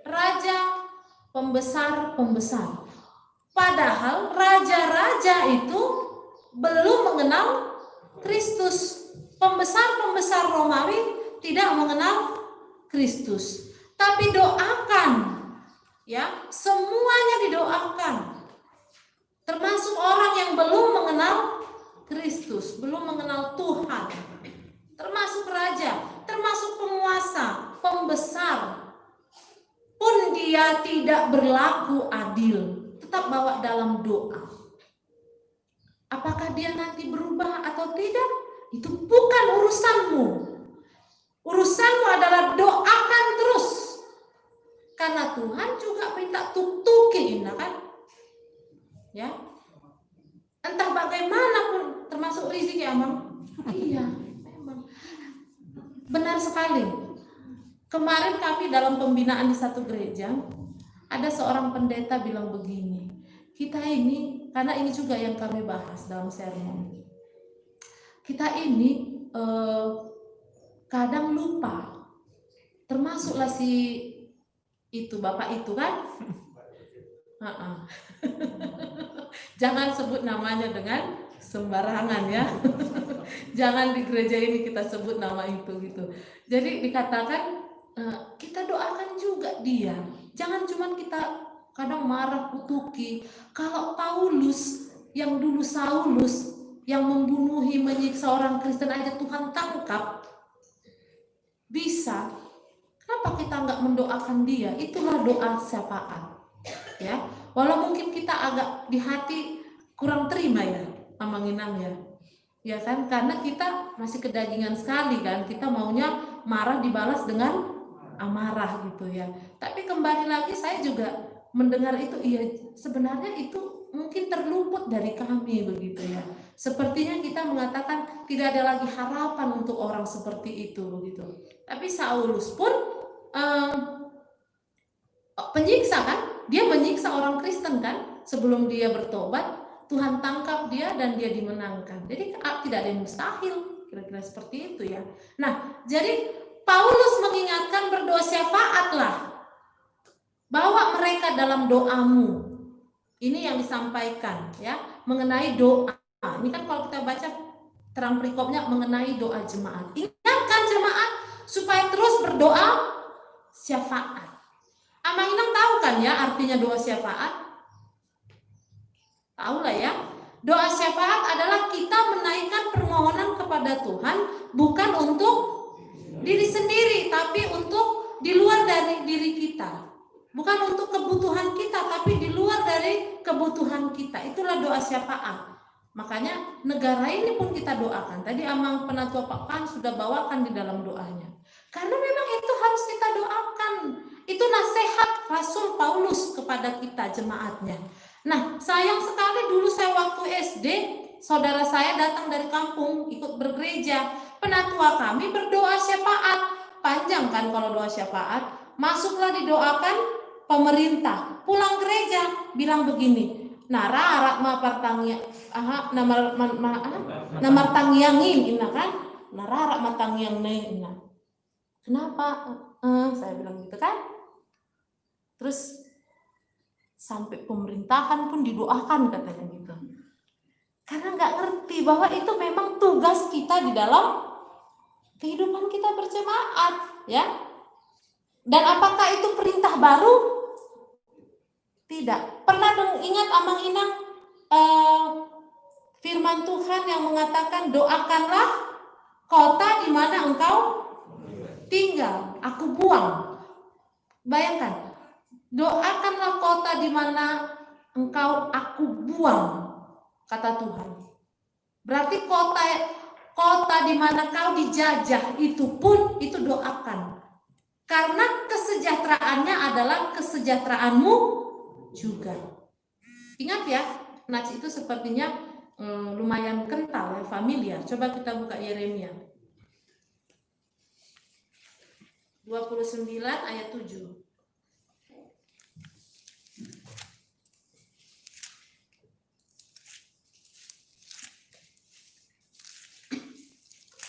raja, pembesar-pembesar. Padahal raja-raja itu belum mengenal Kristus. Pembesar-pembesar Romawi tidak mengenal Kristus. Tapi doakan, ya, semuanya didoakan. Termasuk orang yang belum mengenal Kristus, belum mengenal Tuhan. Termasuk raja, termasuk penguasa, pembesar. Pun dia tidak berlaku adil, tetap bawa dalam doa. Apakah dia nanti berubah atau tidak? Itu bukan urusanmu. Urusanmu adalah doakan terus. Karena Tuhan juga minta tuk-tuki, kan? Ya. Entah bagaimanapun, termasuk rezeki, Amang. Iya, memang. Benar sekali. Kemarin kami dalam pembinaan di satu gereja, ada seorang pendeta bilang begini, kita ini, karena ini juga yang kami bahas dalam sermon, kita ini kadang lupa, termasuklah si itu bapak itu kan, jangan sebut namanya dengan sembarangan ya. Jangan di gereja ini kita sebut nama itu gitu. Jadi dikatakan kita doakan juga dia. Jangan cuma kita kadang marah, kutuki. Kalau Paulus yang dulu Saulus yang membunuhi, menyiksa orang Kristen aja Tuhan tangkap, bisa. Kenapa kita nggak mendoakan dia? Itulah doa syafaat. Ya, walau mungkin kita agak di hati kurang terima ya, Amang Inang ya. Ya kan, karena kita masih kedagingan sekali kan, kita maunya marah dibalas dengan amarah gitu ya. Tapi kembali lagi saya juga mendengar itu, iya sebenarnya itu mungkin terluput dari kami begitu ya. Sepertinya kita mengatakan tidak ada lagi harapan untuk orang seperti itu begitu. Tapi Saulus pun penyiksa kan, dia menyiksa orang Kristen kan, sebelum dia bertobat. Tuhan tangkap dia dan dia dimenangkan. Jadi tidak ada yang mustahil, kira-kira seperti itu ya. Nah, jadi Paulus mengingatkan berdoa syafaatlah. Bawa mereka dalam doamu. Ini yang disampaikan ya, mengenai doa. Ini kan kalau kita baca terang perikopnya mengenai doa jemaat. Ingatkan jemaat supaya terus berdoa syafaat. Amang Inang tahu kan ya artinya doa syafaat? Tahu lah ya, doa syafaat adalah kita menaikkan permohonan kepada Tuhan bukan untuk diri sendiri, tapi untuk di luar dari diri kita. Bukan untuk kebutuhan kita, tapi di luar dari kebutuhan kita. Itulah doa syafaat. Makanya negara ini pun kita doakan. Tadi Amang Penatua Pak Pan sudah bawakan di dalam doanya. Karena memang itu harus kita doakan. Itu nasihat Rasul Paulus kepada kita jemaatnya. Nah, sayang sekali dulu saya waktu SD, saudara saya datang dari kampung ikut bergereja. Penatua kami berdoa syafaat. Panjang kan kalau doa syafaat. Masuklah didoakan pemerintah. Pulang gereja bilang begini, nara arak ma pertangnya namar tangyangin ina kan? Nara arak ma tangyang ina. Kenapa? Saya bilang gitu kan. Terus sampai pemerintahan pun didoakan katanya gitu. Karena nggak ngerti bahwa itu memang tugas kita di dalam kehidupan kita berjemaat, ya. Dan apakah itu perintah baru? Tidak. Pernah ingat Amang Inang firman Tuhan yang mengatakan doakanlah kota di mana engkau tinggal, aku buang. Bayangkan. Doakanlah kota di mana engkau aku buang, kata Tuhan. Berarti kota di mana kau dijajah itu pun itu doakan. Karena kesejahteraannya adalah kesejahteraanmu juga. Ingat ya, nats itu sepertinya lumayan kental ya, familiar. Coba kita buka Yeremia. 29 ayat 7.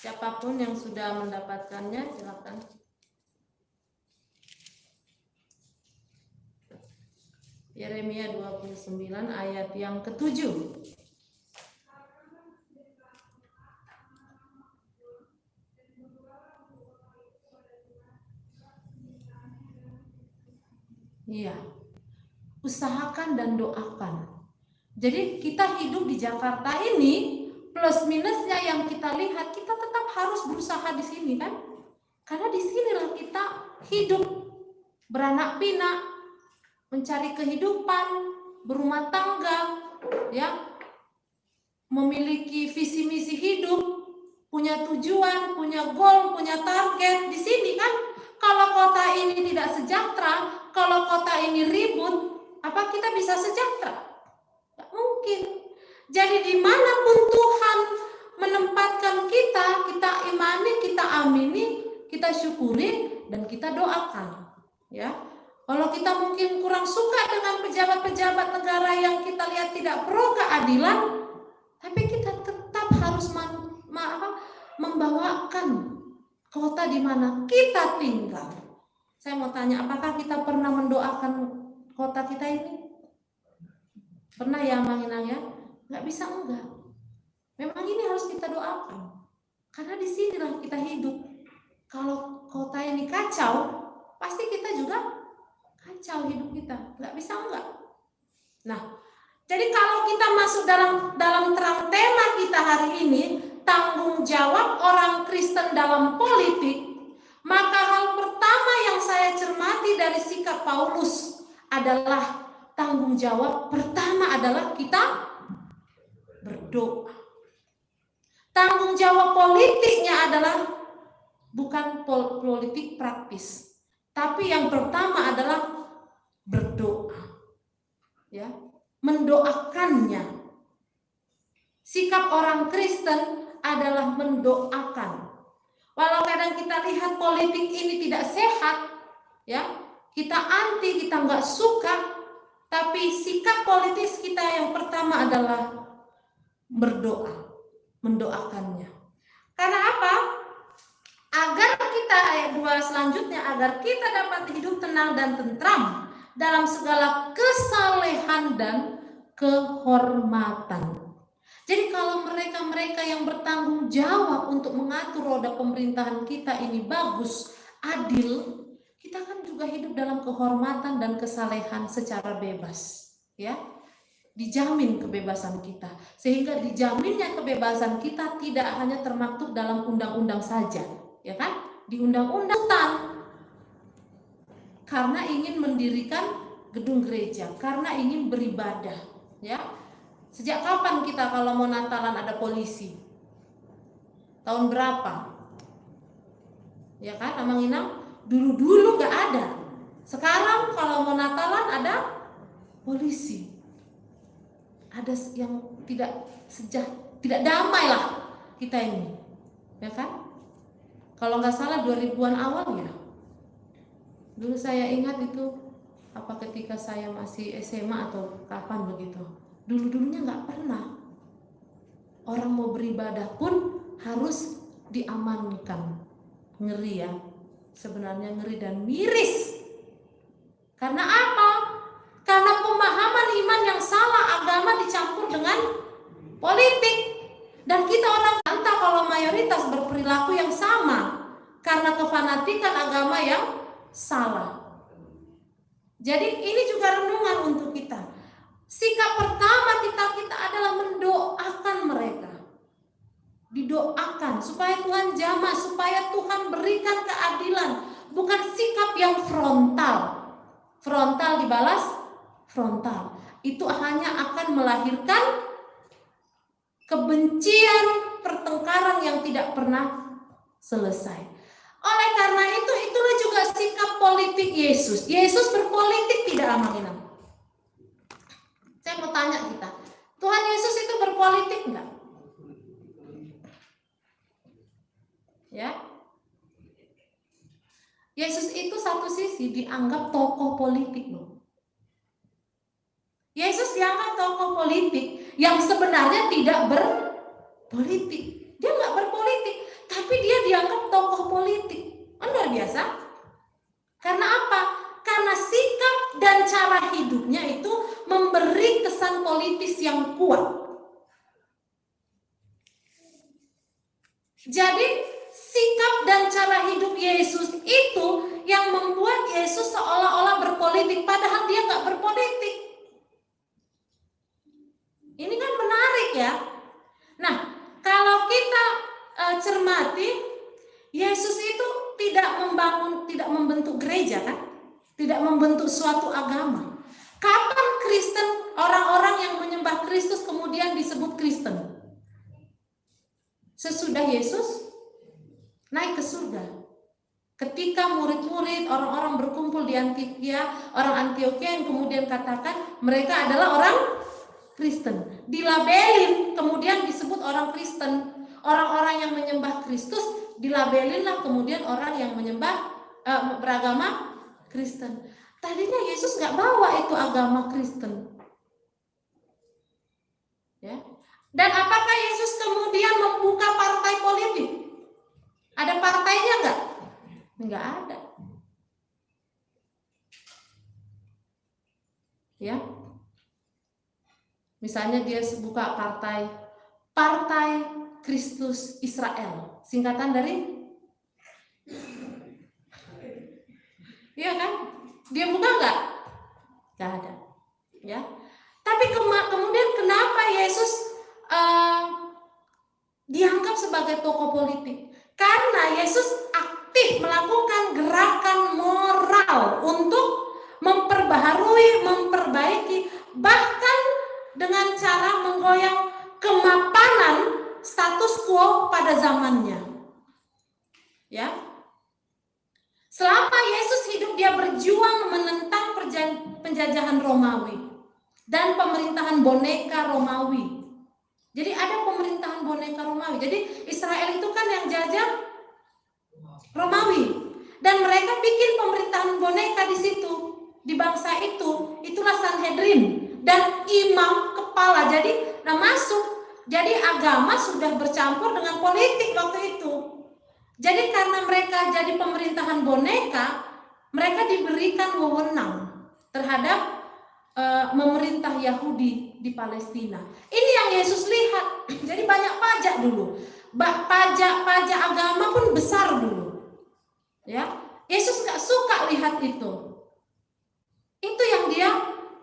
Siapapun yang sudah mendapatkannya, silakan. Yeremia 29 ayat yang ke-7. Iya. Usahakan dan doakan. Jadi kita hidup di Jakarta ini, plus minusnya yang kita lihat, kita tetap harus berusaha di sini kan? Karena di sinilah kita hidup, beranak pinak, mencari kehidupan, berumah tangga, ya, memiliki visi misi hidup, punya tujuan, punya goal, punya target di sini kan. Kalau kota ini tidak sejahtera, kalau kota ini ribut, apa kita bisa sejahtera? Tidak mungkin. Jadi dimanapun Tuhan menempatkan kita, kita imani, kita amini, kita syukuri, dan kita doakan. Ya, kalau kita mungkin kurang suka dengan pejabat-pejabat negara yang kita lihat tidak pro keadilan, tapi kita tetap harus membawakan kota di mana kita tinggal. Saya mau tanya, apakah kita pernah mendoakan kota kita ini? Pernah ya, Manginang ya? Nggak bisa enggak. Memang ini harus kita doakan. Karena di sinilah kita hidup. Kalau kota ini kacau, pasti kita juga kacau hidup kita. Nggak bisa enggak. Nah, jadi kalau kita masuk dalam terang tema kita hari ini, tanggung jawab orang Kristen dalam politik, maka hal pertama yang saya cermati dari sikap Paulus adalah tanggung jawab pertama adalah kita berdoa. Tanggung jawab politiknya adalah bukan politik praktis, tapi yang pertama adalah berdoa. Ya, mendoakannya. Sikap orang Kristen adalah mendoakan. Walau kadang kita lihat politik ini tidak sehat, ya, kita anti, kita nggak suka, tapi sikap politis kita yang pertama adalah berdoa, mendoakannya. Karena apa? Agar kita, ayat 2 selanjutnya, agar kita dapat hidup tenang dan tentram dalam segala kesalehan dan kehormatan. Jadi kalau mereka-mereka yang bertanggung jawab untuk mengatur roda pemerintahan kita ini bagus, adil, kita kan juga hidup dalam kehormatan dan kesalehan secara bebas, ya. Dijamin kebebasan kita, sehingga dijaminnya kebebasan kita tidak hanya termaktub dalam undang-undang saja, ya kan? Di undang-undang karena ingin mendirikan gedung gereja, karena ingin beribadah, ya. Sejak kapan kita kalau mau Natalan ada polisi? Tahun berapa? Ya kan, Amang Inang? Dulu nggak ada. Sekarang kalau mau Natalan ada polisi. Ada yang tidak damai lah kita ini, ya kan? Kalau nggak salah 2000-an awal ya. Dulu saya ingat itu apa ketika saya masih SMA atau kapan begitu. Dulunya nggak pernah. Orang mau beribadah pun harus diamankan. Ngeri ya. Sebenarnya ngeri dan miris. Karena apa? Karena pemahaman iman yang salah, agama dicampur dengan politik. Dan kita orang entah kalau mayoritas berperilaku yang sama karena kefanatikan agama yang salah. Jadi ini juga renungan untuk kita. Sikap pertama kita adalah mendoakan mereka. Didoakan supaya Tuhan jamah, supaya Tuhan berikan keadilan. Bukan sikap yang frontal. Frontal dibalas frontal. Itu hanya akan melahirkan kebencian, pertengkaran yang tidak pernah selesai. Oleh karena itu, itulah juga sikap politik Yesus. Yesus berpolitik tidak, Amang-Inang? Saya mau tanya kita, Tuhan Yesus itu berpolitik enggak? Ya. Yesus itu satu sisi dianggap tokoh politik loh. Yesus dianggap tokoh politik yang sebenarnya tidak berpolitik. Dia nggak berpolitik, tapi dia dianggap tokoh politik. Luar biasa. Karena apa? Karena sikap dan cara hidupnya itu memberi kesan politis yang kuat. Jadi sikap dan cara hidup Yesus itu yang membuat Yesus seolah-olah berpolitik, padahal dia nggak berpolitik. Ini kan menarik ya. Nah, kalau kita cermati, Yesus itu tidak membentuk gereja kan, tidak membentuk suatu agama. Kapan Kristen, orang-orang yang menyembah Kristus kemudian disebut Kristen? Sesudah Yesus naik ke surga. Ketika murid-murid, orang-orang berkumpul di Antioquia, orang Antioquia yang kemudian katakan mereka adalah orang Kristen. Dilabelin, kemudian disebut orang Kristen. Orang-orang yang menyembah Kristus dilabelinlah kemudian orang yang menyembah beragama Kristen. Tadinya Yesus nggak bawa itu agama Kristen. Ya. Dan apakah Yesus kemudian membuka partai politik? Ada partainya enggak? Enggak ada. Ya. Misalnya dia buka Partai Kristus Israel. Singkatan dari? Iya kan? Dia buka enggak? Enggak ada. Ya. Tapi kemudian kenapa Yesus dianggap sebagai tokoh politik? Karena Yesus aktif melakukan gerakan moral untuk memperbaharui, memperbaiki, bahkan dengan cara menggoyang kemapanan status quo pada zamannya. Ya. Selama Yesus hidup, dia berjuang menentang penjajahan Romawi dan pemerintahan boneka Romawi. Jadi ada pemerintahan boneka Romawi. Jadi Israel itu kan yang jajah Romawi, dan mereka bikin pemerintahan boneka di situ, di bangsa itu. Itulah Sanhedrin dan imam kepala. Jadi masuk. Jadi agama sudah bercampur dengan politik waktu itu. Jadi karena mereka jadi pemerintahan boneka, mereka diberikan wewenang terhadap memerintah Yahudi di Palestina. Ini yang Yesus lihat. Jadi banyak pajak dulu. Pajak agama pun besar dulu. Ya, Yesus nggak suka lihat itu. Itu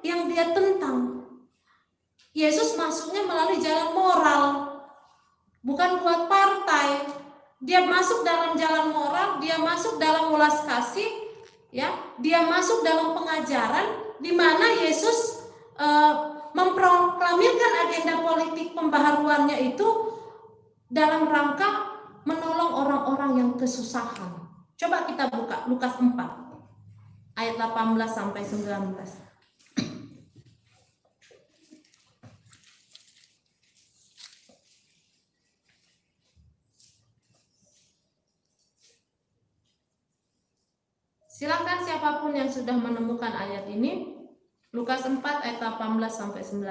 yang dia tentang. Yesus masuknya melalui jalan moral, bukan buat partai. Dia masuk dalam jalan moral, dia masuk dalam ulas kasih, ya, dia masuk dalam pengajaran di mana Yesus memproklamirkan agenda politik pembaharuannya itu dalam rangka menolong orang-orang yang kesusahan. Coba kita buka Lukas 4 ayat 18 sampai 19. Silakan siapapun yang sudah menemukan ayat ini, Lukas 4 ayat 18 sampai 19.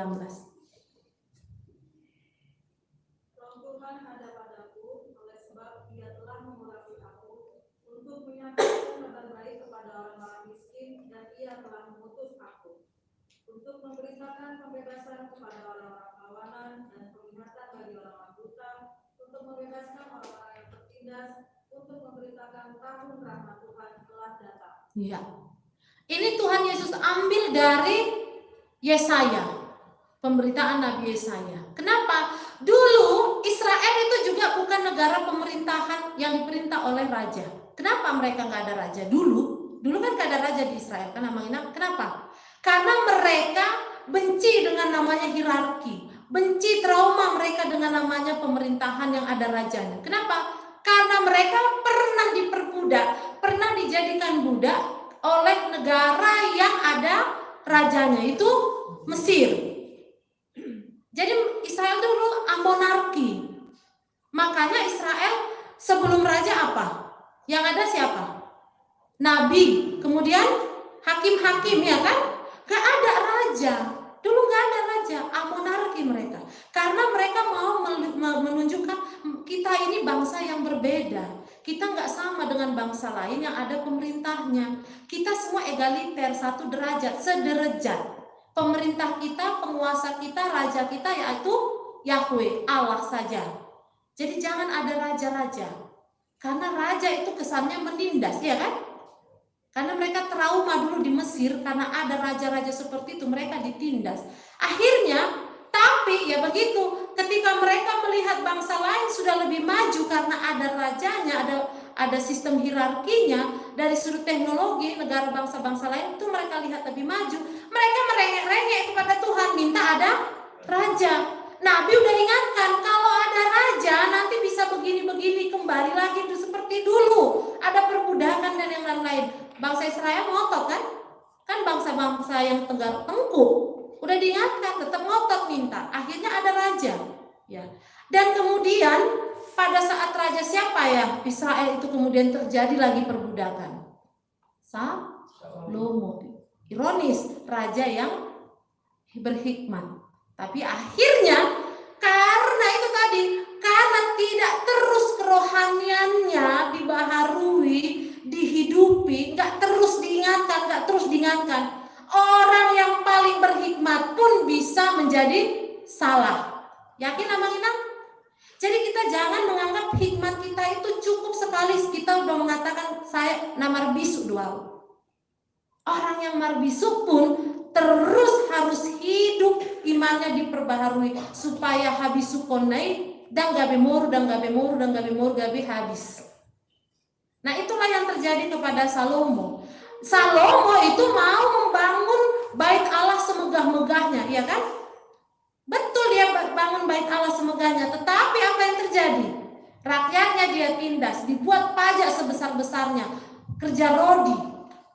Roh Tuhan ada padaku, oleh sebab Ia telah mengurapi aku untuk menyampaikan kabar baik kepada orang-orang miskin, dan Ia telah mengutus aku untuk memberitakan pembebasan kepada orang-orang tawanan dan penglihatan bagi orang-orang buta, untuk membebaskan orang-orang yang tertindas, untuk memberitakan tahun rahmat Tuhan telah datang. Ya. Ini Tuhan Yesus ambil dari Yesaya, pemberitaan Nabi Yesaya. Kenapa? Dulu Israel itu juga bukan negara pemerintahan yang diperintah oleh raja. Kenapa mereka nggak ada raja? Dulu kan nggak ada raja di Israel. Kenapa? Karena mereka benci dengan namanya hierarki, benci trauma mereka dengan namanya pemerintahan yang ada rajanya. Kenapa? Karena mereka pernah diperbudak, pernah dijadikan budak oleh negara yang ada rajanya, itu Mesir. Jadi Israel dulu monarki. Makanya Israel sebelum raja apa? Yang ada siapa? nabi, kemudian hakim-hakim, ya kan? Gak ada raja. Dulu gak ada raja, monarki mereka. Karena mereka mau menunjukkan kita ini bangsa yang berbeda. Kita gak sama dengan bangsa lain yang ada pemerintahnya. Kita semua egaliter, satu derajat, sederajat. Pemerintah kita, penguasa kita, raja kita yaitu Yahweh, Allah saja. Jadi jangan ada raja-raja. Karena raja itu kesannya menindas, ya kan? Karena mereka trauma dulu di Mesir, karena ada raja-raja seperti itu, mereka ditindas. Akhirnya, tapi ya begitu, ketika mereka melihat bangsa lain sudah lebih maju karena ada rajanya, ada sistem hierarkinya, dari sudut teknologi negara bangsa-bangsa lain itu mereka lihat lebih maju. Mereka merengek-rengek kepada Tuhan, minta ada raja. Nabi udah ingatkan, kalau ada raja nanti bisa begini-begini, kembali lagi seperti dulu, ada perbudakan dan yang lain-lain. Bangsa Israel ngotot kan? Kan bangsa-bangsa yang tegar tengkuk. Udah diingatkan, tetap ngotot minta. Akhirnya ada raja. Ya. Dan kemudian pada saat raja siapa ya? Israel itu kemudian terjadi lagi perbudakan. Salomo. Ironis, raja yang berhikmat. Tapi akhirnya karena itu tadi, karena tidak terus kerohaniannya dibaharui, dihidupi, nggak terus diingatkan, orang yang paling berhikmat pun bisa menjadi salah. Yakin Abang Inang? Jadi kita jangan menganggap hikmat kita itu cukup sekali kita udah mengatakan saya namar bisu doang. Orang yang marbisu pun terus harus hidup, imannya diperbaharui supaya habis sukonai dan gabe mur gabe habis. Nah itulah yang terjadi kepada Salomo. Salomo itu mau membangun bait Allah semegah-megahnya, ya kan? Betul dia bangun bait Allah semegahnya, tetapi apa yang terjadi? Rakyatnya dia tindas, dibuat pajak sebesar-besarnya, kerja rodi.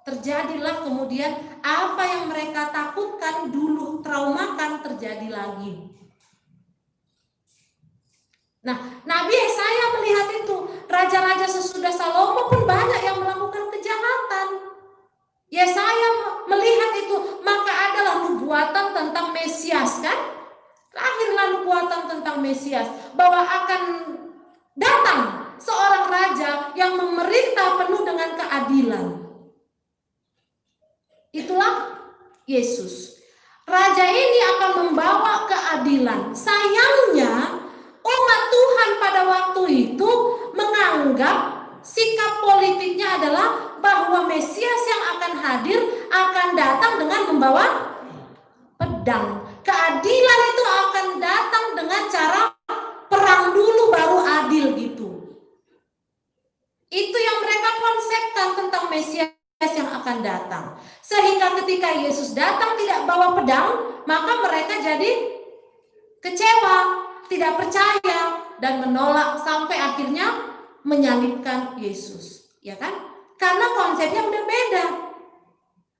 Terjadilah kemudian apa yang mereka takutkan dulu, traumakan, terjadi lagi. Nah, Nabi Yesaya melihat itu. Raja-raja sesudah Salomo pun banyak yang melakukan kejahatan. Yesaya melihat itu, maka adalah nubuatan tentang Mesias, kan? Lahirlah nubuatan tentang Mesias, bahwa akan datang seorang raja yang memerintah penuh dengan keadilan. Itulah Yesus. Raja ini akan membawa keadilan. Sayangnya umat Tuhan pada waktu itu menganggap sikap politiknya adalah bahwa Mesias yang akan hadir akan datang dengan membawa pedang. Keadilan itu akan datang dengan cara perang dulu baru adil gitu. Itu yang mereka konsepkan tentang Mesias yang akan datang. Sehingga ketika Yesus datang tidak bawa pedang, maka mereka jadi kecewa, tidak percaya dan menolak sampai akhirnya menyalibkan Yesus, ya kan? Karena konsepnya udah beda.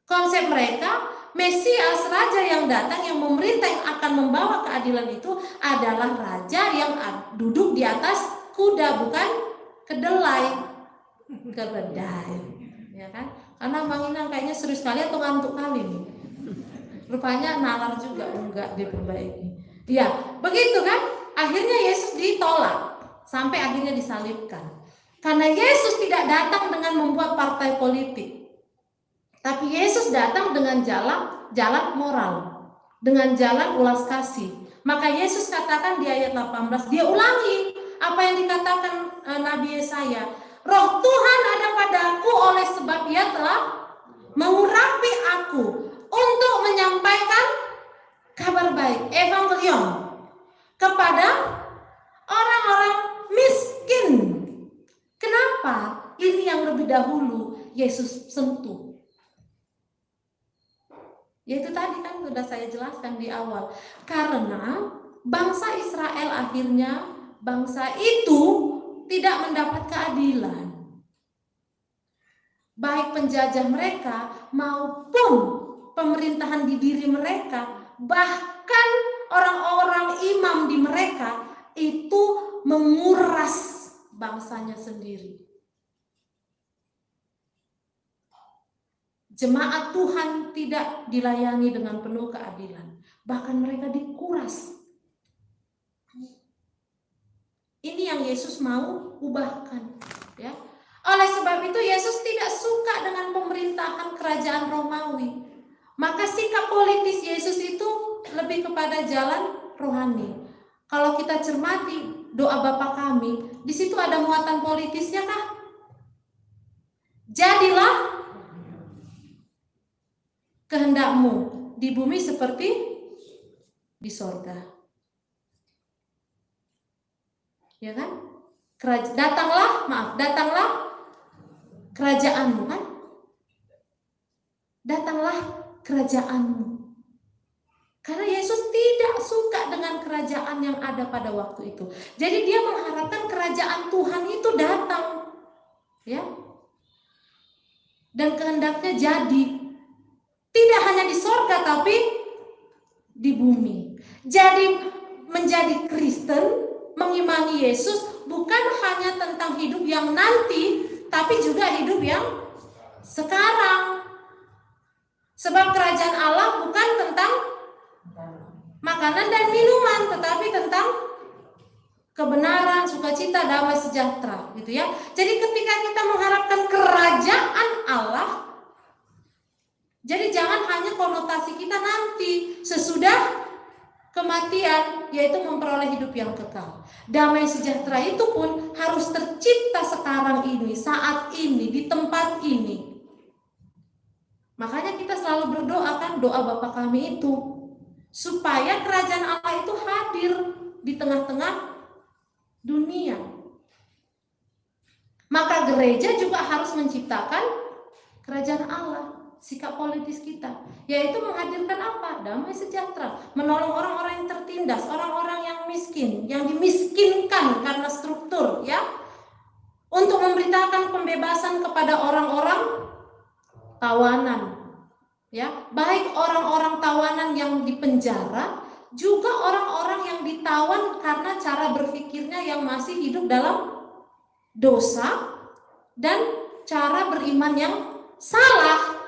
Konsep mereka Mesias, raja yang datang yang memerintah yang akan membawa keadilan itu adalah raja yang duduk di atas kuda, bukan kedelai, keledai, ya kan? Karena Bang Inang kayaknya serius sekali atau ngantuk kali nih. Rupanya nalar juga, enggak diperbaiki. Ya, begitu kan? Akhirnya Yesus ditolak sampai akhirnya disalibkan. Karena Yesus tidak datang dengan membuat partai politik. Tapi Yesus datang dengan jalan moral, dengan jalan ulas kasih. Maka Yesus katakan di ayat 18, dia ulangi apa yang dikatakan Nabi Yesaya. Roh Tuhan ada padaku oleh sebab ia telah mengurapi aku untuk menyampaikan kabar baik, evangelion, kepada orang-orang miskin. Kenapa? Ini yang lebih dahulu Yesus sentuh. Yaitu tadi kan sudah saya jelaskan di awal. Karena bangsa Israel akhirnya, bangsa itu tidak mendapat keadilan. Baik penjajah mereka maupun pemerintahan di diri mereka, bahkan orang-orang imam di mereka itu menguras bangsanya sendiri. Jemaat Tuhan tidak dilayani dengan penuh keadilan, bahkan mereka dikuras. Ini yang Yesus mau ubahkan, ya. Oleh sebab itu Yesus tidak suka dengan pemerintahan kerajaan Romawi. Maka sikap politis Yesus itu lebih kepada jalan rohani. Kalau kita cermati doa Bapa kami, di situ ada muatan politisnya kah? Jadilah kehendakmu di bumi seperti di sorga. Ya kan? Datanglah kerajaanmu kan? Datanglah kerajaanmu. Karena Yesus tidak suka dengan kerajaan yang ada pada waktu itu. Jadi dia mengharapkan kerajaan Tuhan itu datang. Ya. Dan kehendaknya jadi. Tidak hanya di sorga tapi di bumi. Jadi menjadi Kristen, mengimani Yesus bukan hanya tentang hidup yang nanti, tapi juga hidup yang sekarang. Sebab kerajaan Allah bukan tentang makanan dan minuman, tetapi tentang kebenaran, sukacita, damai sejahtera, gitu ya. Jadi ketika kita mengharapkan kerajaan Allah, jadi jangan hanya konotasi kita nanti sesudah kematian, yaitu memperoleh hidup yang kekal. Damai sejahtera itu pun harus tercipta sekarang ini, saat ini, di tempat ini. Makanya kita selalu berdoa kan, doa Bapa kami itu, supaya kerajaan Allah itu hadir di tengah-tengah dunia. Maka gereja juga harus menciptakan kerajaan Allah. Sikap politis kita, yaitu menghadirkan apa? Damai sejahtera, menolong orang-orang yang tertindas, orang-orang yang miskin, yang dimiskinkan karena struktur, ya, untuk memberitakan pembebasan kepada orang-orang tawanan, ya, baik orang-orang tawanan yang dipenjara, juga orang-orang yang ditawan karena cara berpikirnya yang masih hidup dalam dosa dan cara beriman yang salah.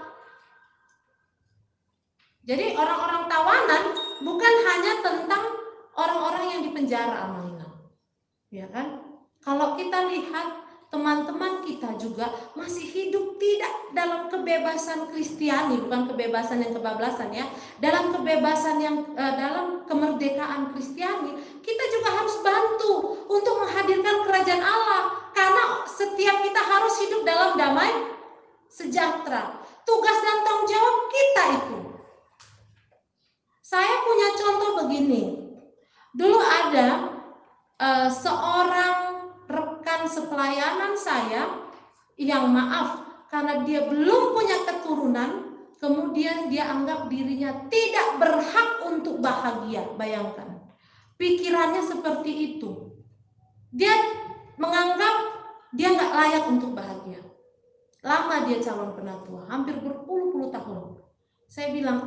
Jadi orang-orang tawanan bukan hanya tentang orang-orang yang dipenjara, Amalina, ya kan? Kalau kita lihat teman-teman kita juga masih hidup tidak dalam kebebasan Kristiani, bukan kebebasan yang kebablasan, ya, dalam kebebasan yang dalam kemerdekaan Kristiani, kita juga harus bantu untuk menghadirkan kerajaan Allah, karena setiap kita harus hidup dalam damai sejahtera. Tugas dan tanggung jawab kita itu. Saya punya contoh begini. Dulu ada seorang rekan sepelayanan saya yang maaf karena dia belum punya keturunan, kemudian dia anggap dirinya tidak berhak untuk bahagia. Bayangkan, pikirannya seperti itu. Dia menganggap dia nggak layak untuk bahagia. Lama dia calon penatua, hampir berpuluh-puluh tahun. Saya bilang,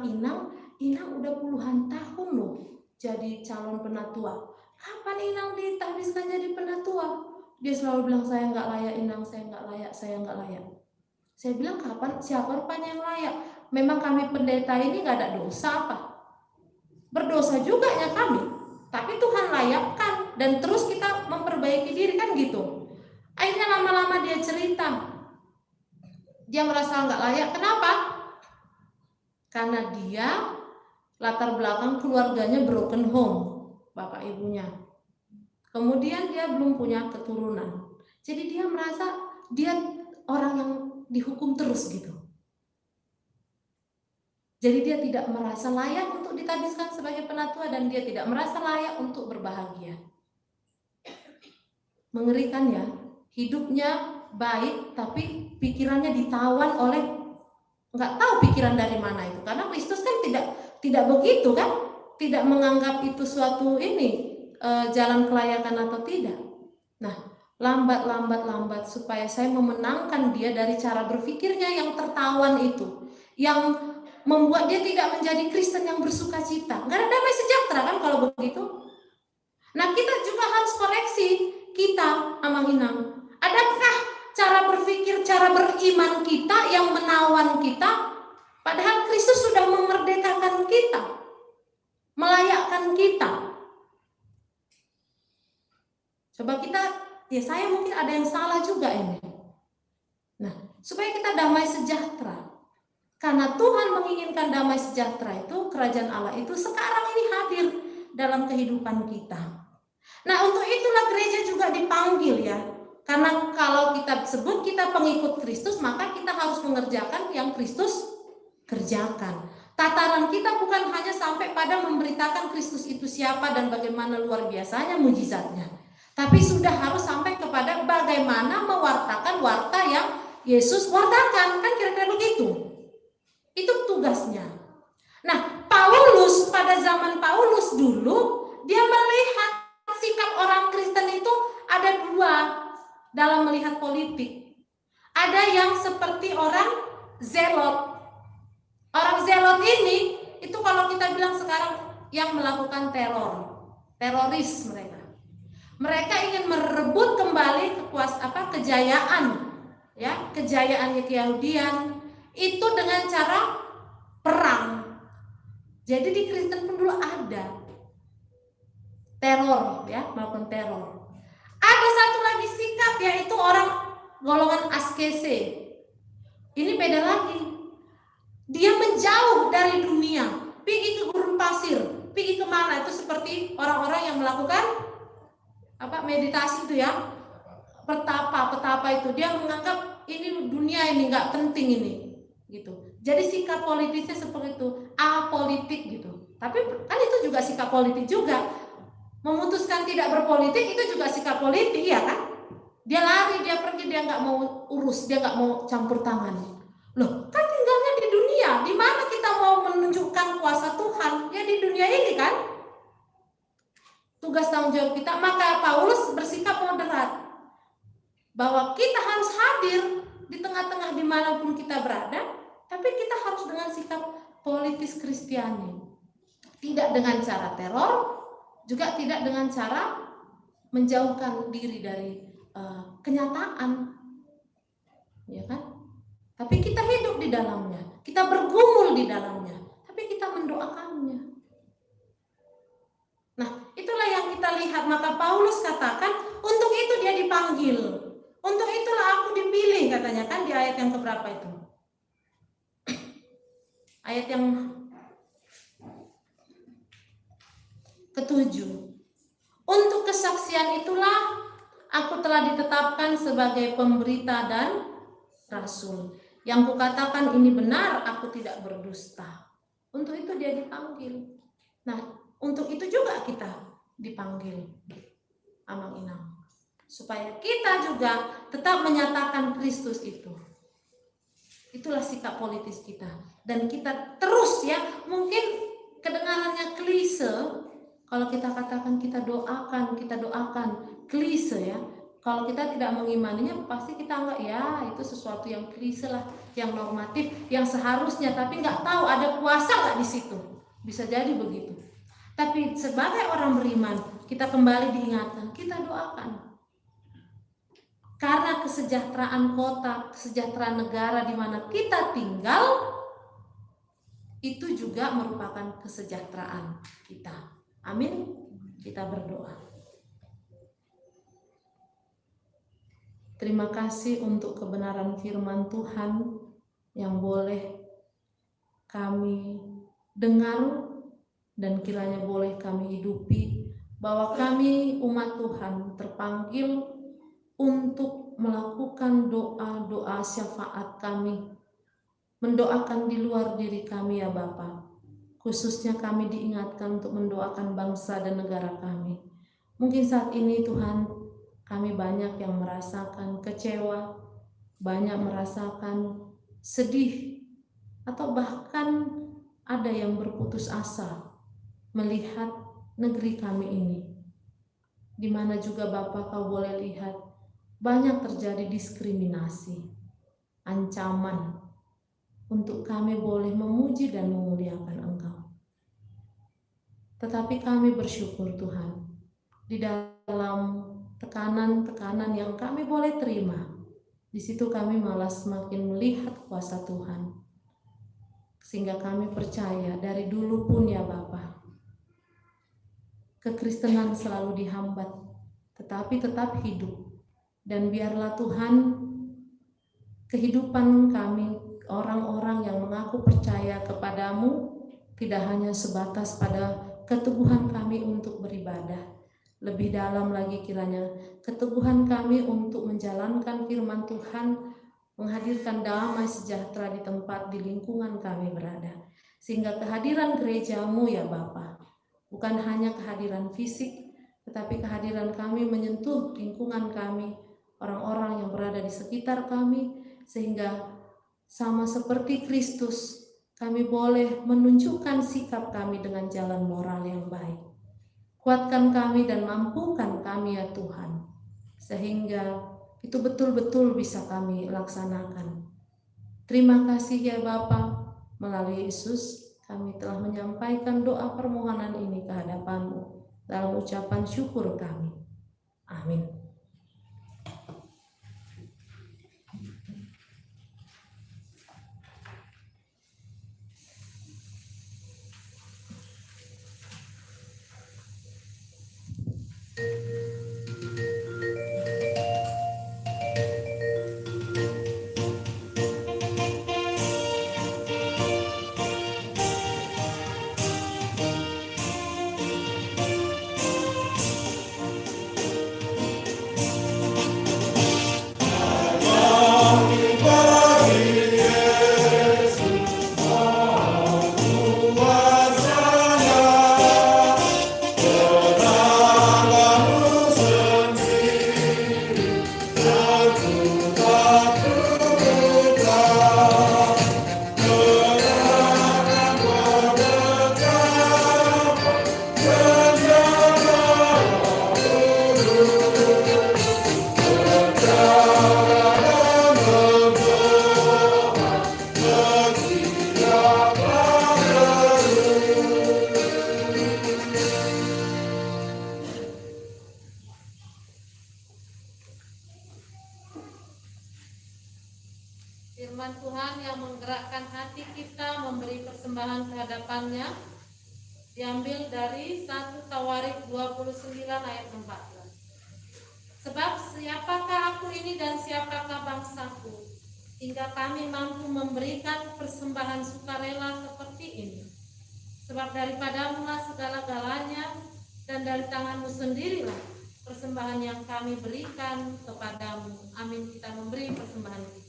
Inang udah puluhan tahun loh jadi calon penatua. Kapan Inang ditahbiskan jadi penatua? Dia selalu bilang, saya nggak layak Inang, saya nggak layak, saya nggak layak. Saya bilang, kapan? Siapa rupanya yang layak? Memang kami pendeta ini nggak ada dosa apa? Berdosa juga ya kami. Tapi Tuhan layakkan dan terus kita memperbaiki diri kan gitu. Akhirnya lama-lama dia cerita, dia merasa nggak layak. Kenapa? Karena dia latar belakang keluarganya broken home, bapak ibunya. Kemudian dia belum punya keturunan. Jadi dia merasa dia orang yang dihukum terus gitu. Jadi dia tidak merasa layak untuk ditahbiskan sebagai penatua dan dia tidak merasa layak untuk berbahagia. Mengerikan ya, hidupnya baik tapi pikirannya ditawan oleh nggak tahu pikiran dari mana itu. Karena Kristus kan tidak begitu kan, tidak menganggap itu suatu jalan kelayakan atau tidak. Nah, lambat supaya saya memenangkan dia dari cara berpikirnya yang tertawan itu, yang membuat dia tidak menjadi Kristen yang bersuka cita. Nggak ada damai sejahtera kan kalau begitu. Nah, kita juga harus koreksi kita, Amang Inang. Adakah cara berpikir, cara beriman kita yang menawan kita, padahal Kristus sudah memerdekakan kita, melayakkan kita. Coba kita, ya saya mungkin ada yang salah juga ini. Nah, supaya kita damai sejahtera. Karena Tuhan menginginkan damai sejahtera itu, kerajaan Allah itu sekarang ini hadir dalam kehidupan kita. Nah, untuk itulah gereja juga dipanggil ya. Karena kalau kita sebut kita pengikut Kristus, maka kita harus mengerjakan yang Kristus kerjakan. Tataran kita bukan hanya sampai pada memberitakan Kristus itu siapa dan bagaimana luar biasanya mujizatnya, tapi sudah harus sampai kepada bagaimana mewartakan warta yang Yesus wartakan, kan kira-kira begitu. Itu tugasnya. Nah, Paulus pada zaman Paulus dulu, dia melihat sikap orang Kristen itu ada dua dalam melihat politik. Ada yang seperti orang zelot. Orang zelot ini itu kalau kita bilang sekarang yang melakukan teror, teroris mereka. Mereka ingin merebut kembali kejayaan, ya, kejayaannya Yahudian itu dengan cara perang. Jadi di Kristen pun dulu ada teror, ya, melakukan teror. Ada satu lagi sikap, yaitu orang golongan askese. Ini beda lagi. Dia menjauh dari dunia, pergi ke gurun pasir, pergi kemana? Itu seperti orang-orang yang melakukan meditasi itu ya, petapa itu. Dia menganggap ini dunia ini nggak penting ini, gitu. Jadi sikap politisnya seperti itu, apolitik gitu. Tapi kan itu juga sikap politik juga. Memutuskan tidak berpolitik itu juga sikap politik, ya kan? Dia lari, dia pergi, dia nggak mau urus, dia nggak mau campur tangan. Loh, kan tinggalnya di dunia. Di mana kita mau menunjukkan kuasa Tuhan? Ya di dunia ini kan. Tugas tanggung jawab kita. Maka Paulus bersikap moderat, bahwa kita harus hadir di tengah-tengah dimanapun kita berada, tapi kita harus dengan sikap politis Kristiani, tidak dengan cara teror, juga tidak dengan cara menjauhkan diri dari kenyataan, ya kan? Tapi kita hidup di dalamnya, kita bergumul di dalamnya, tapi kita mendoakannya. Nah, itulah yang kita lihat. Maka Paulus katakan, untuk itu dia dipanggil, untuk itulah aku dipilih, katanya kan di ayat yang keberapa itu? Ayat yang ke-7. Untuk kesaksian itulah aku telah ditetapkan sebagai pemberita dan rasul. Yang kukatakan ini benar, aku tidak berdusta. Untuk itu dia dipanggil. Nah, untuk itu juga kita dipanggil, amang-inang, supaya kita juga tetap menyatakan Kristus itu. Itulah sikap politis kita. Dan kita terus, ya, mungkin kedengarannya klise. Kalau kita katakan kita doakan, klise, ya. Kalau kita tidak mengimaninya, pasti kita anggap ya itu sesuatu yang klise lah, yang normatif, yang seharusnya, tapi nggak tahu ada kuasa nggak di situ. Bisa jadi begitu. Tapi sebagai orang beriman, kita kembali diingatkan, kita doakan. Karena kesejahteraan kota, kesejahteraan negara di mana kita tinggal, itu juga merupakan kesejahteraan kita. Amin. Kita berdoa. Terima kasih untuk kebenaran firman Tuhan yang boleh kami dengar dan kiranya boleh kami hidupi, bahwa kami umat Tuhan terpanggil untuk melakukan doa-doa syafaat kami, mendoakan di luar diri kami, ya Bapa. Khususnya kami diingatkan untuk mendoakan bangsa dan negara kami. Mungkin saat ini Tuhan, kami banyak yang merasakan kecewa, banyak merasakan sedih, atau bahkan ada yang berputus asa melihat negeri kami ini. Di mana juga Bapa, Kau boleh lihat banyak terjadi diskriminasi, ancaman untuk kami boleh memuji dan memuliakan Engkau. Tetapi kami bersyukur Tuhan, di dalam tekanan-tekanan yang kami boleh terima, Di situ kami malah semakin melihat kuasa Tuhan. Sehingga kami percaya dari dulu pun ya Bapa, kekristenan selalu dihambat, tetapi tetap hidup. Dan biarlah Tuhan, kehidupan kami, orang-orang yang mengaku percaya kepadamu, tidak hanya sebatas pada keteguhan kami untuk beribadah. Lebih dalam lagi kiranya keteguhan kami untuk menjalankan firman Tuhan, menghadirkan damai sejahtera di tempat di lingkungan kami berada. Sehingga kehadiran gerejamu ya Bapa, bukan hanya kehadiran fisik, tetapi kehadiran kami menyentuh lingkungan kami, orang-orang yang berada di sekitar kami, sehingga sama seperti Kristus, kami boleh menunjukkan sikap kami dengan jalan moral yang baik. Kuatkan kami dan mampukan kami ya Tuhan, sehingga itu betul-betul bisa kami laksanakan. Terima kasih ya Bapa, melalui Yesus kami telah menyampaikan doa permohonan ini ke hadapan-Mu dalam ucapan syukur kami. Amin. Firman Tuhan yang menggerakkan hati kita memberi persembahan kehadapannya diambil dari 1 Tawarik 29 ayat 14. Sebab siapakah aku ini dan siapakah bangsaku, hingga kami mampu memberikan persembahan sukarela seperti ini. Sebab daripadamu lah segala-galanya, dan dari tanganmu sendirilah persembahan yang kami berikan kepadamu. Amin. Kita memberi persembahan kita.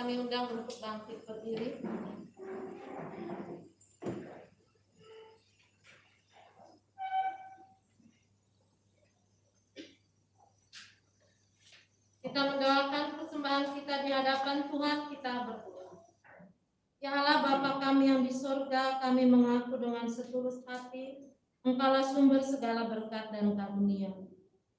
kami undang untuk bangkit berdiri. Kita mendoakan persembahan kita di hadapan Tuhan, kita berdoa. Ya Allah Bapa kami yang di surga, kami mengaku dengan setulus hati, Engkaulah sumber segala berkat dan karunia.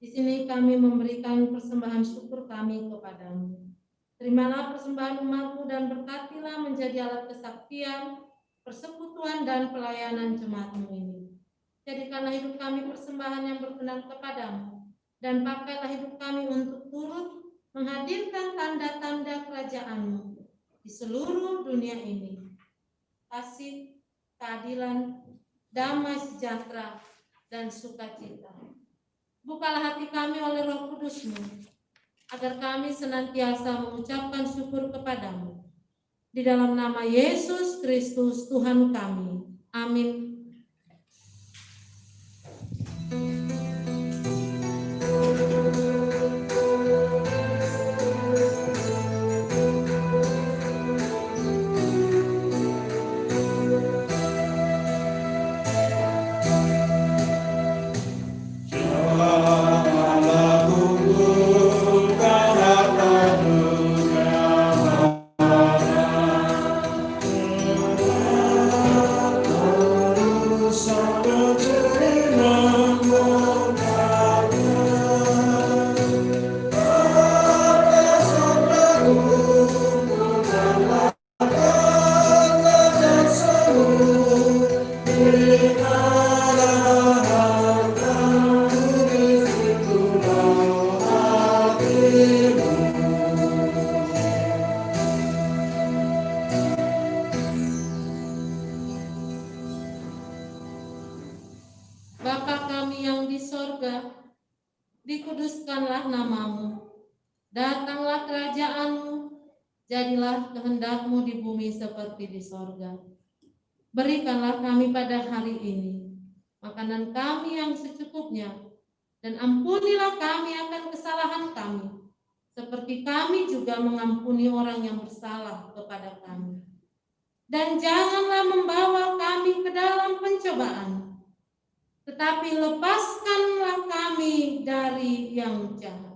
Di sini kami memberikan persembahan syukur kami kepadamu. Terimalah persembahan umatmu dan berkatilah menjadi alat kesaksian, persekutuan dan pelayanan jemaatmu ini. Jadikanlah hidup kami persembahan yang berkenan kepadamu, dan pakailah hidup kami untuk turut menghadirkan tanda-tanda kerajaan-Mu di seluruh dunia ini. Kasih, keadilan, damai sejahtera, dan sukacita. Bukalah hati kami oleh Roh Kudus-Mu, agar kami senantiasa mengucapkan syukur kepadamu. Di dalam nama Yesus Kristus Tuhan kami. Amin. Bapa kami yang di sorga, dikuduskanlah namamu, datanglah kerajaan-Mu, jadilah kehendak-Mu di bumi seperti di sorga. Berikanlah kami pada hari ini makanan kami yang secukupnya, dan ampunilah kami akan kesalahan kami, seperti kami juga mengampuni orang yang bersalah kepada kami. Dan janganlah membawa kami ke dalam pencobaan, tetapi lepaskanlah kami dari yang jahat.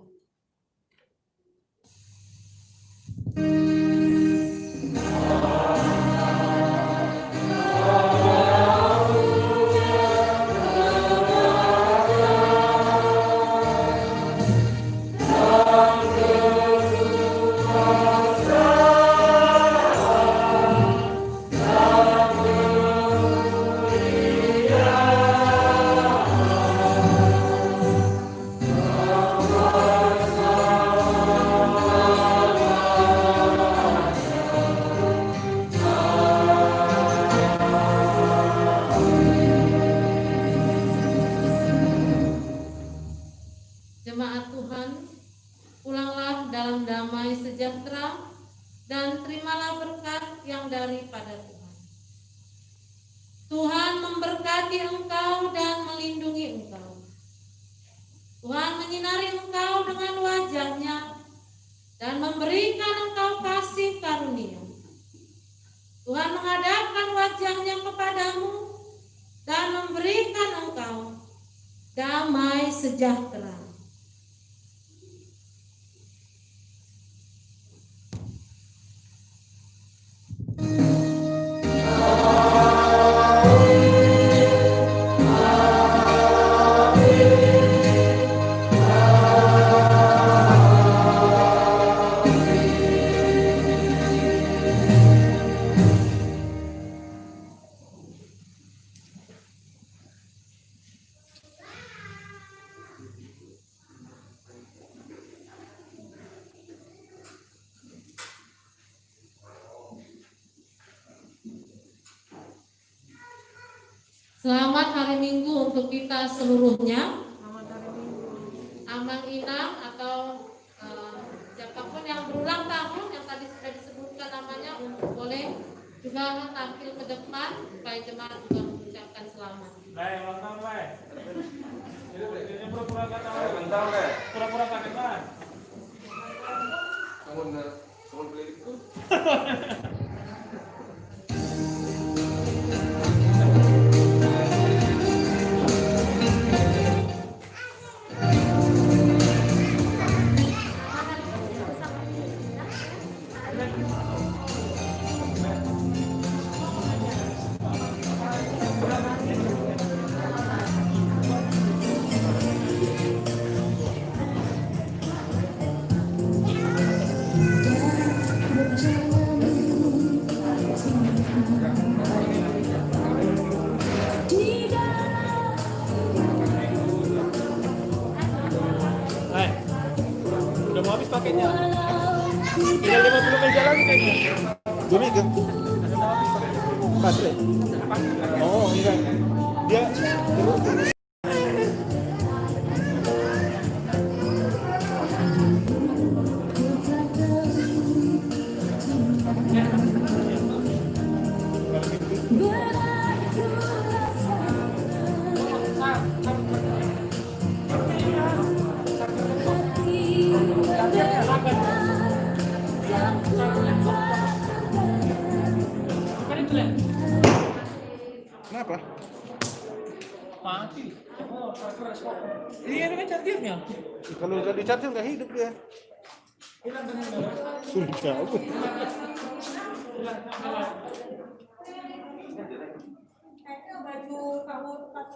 Jemaat Tuhan, pulanglah dalam damai sejahtera dan terimalah berkat yang daripada Tuhan. Tuhan memberkati engkau dan melindungi engkau. Tuhan menyinari engkau dengan wajah-Nya dan memberikan engkau kasih karunia. Tuhan menghadapkan wajah-Nya kepadamu dan memberikan engkau damai sejahtera. Selamat hari Minggu untuk kita seluruhnya. Amang Inang atau siapapun yang berulang tahun yang tadi sudah disebutkan namanya untuk boleh juga tampil ke depan supaya jemaat juga mengucapkan selamat. Baik, ulang tahun, baik. Ini pura-pura kata, pura-pura kaget, Pak. Kamu beli itu? Udah mau habis paketnya. Tinggal 50 meja lagi kayaknya. Demi kan? Baterai. Oh enggak. Dia kenapa? Mati. Iya, ini kan cantiknya. Kalau udah dicatil nggak hidup dia. Sudah. Baju kamu pas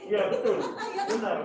Iya betul. Benar.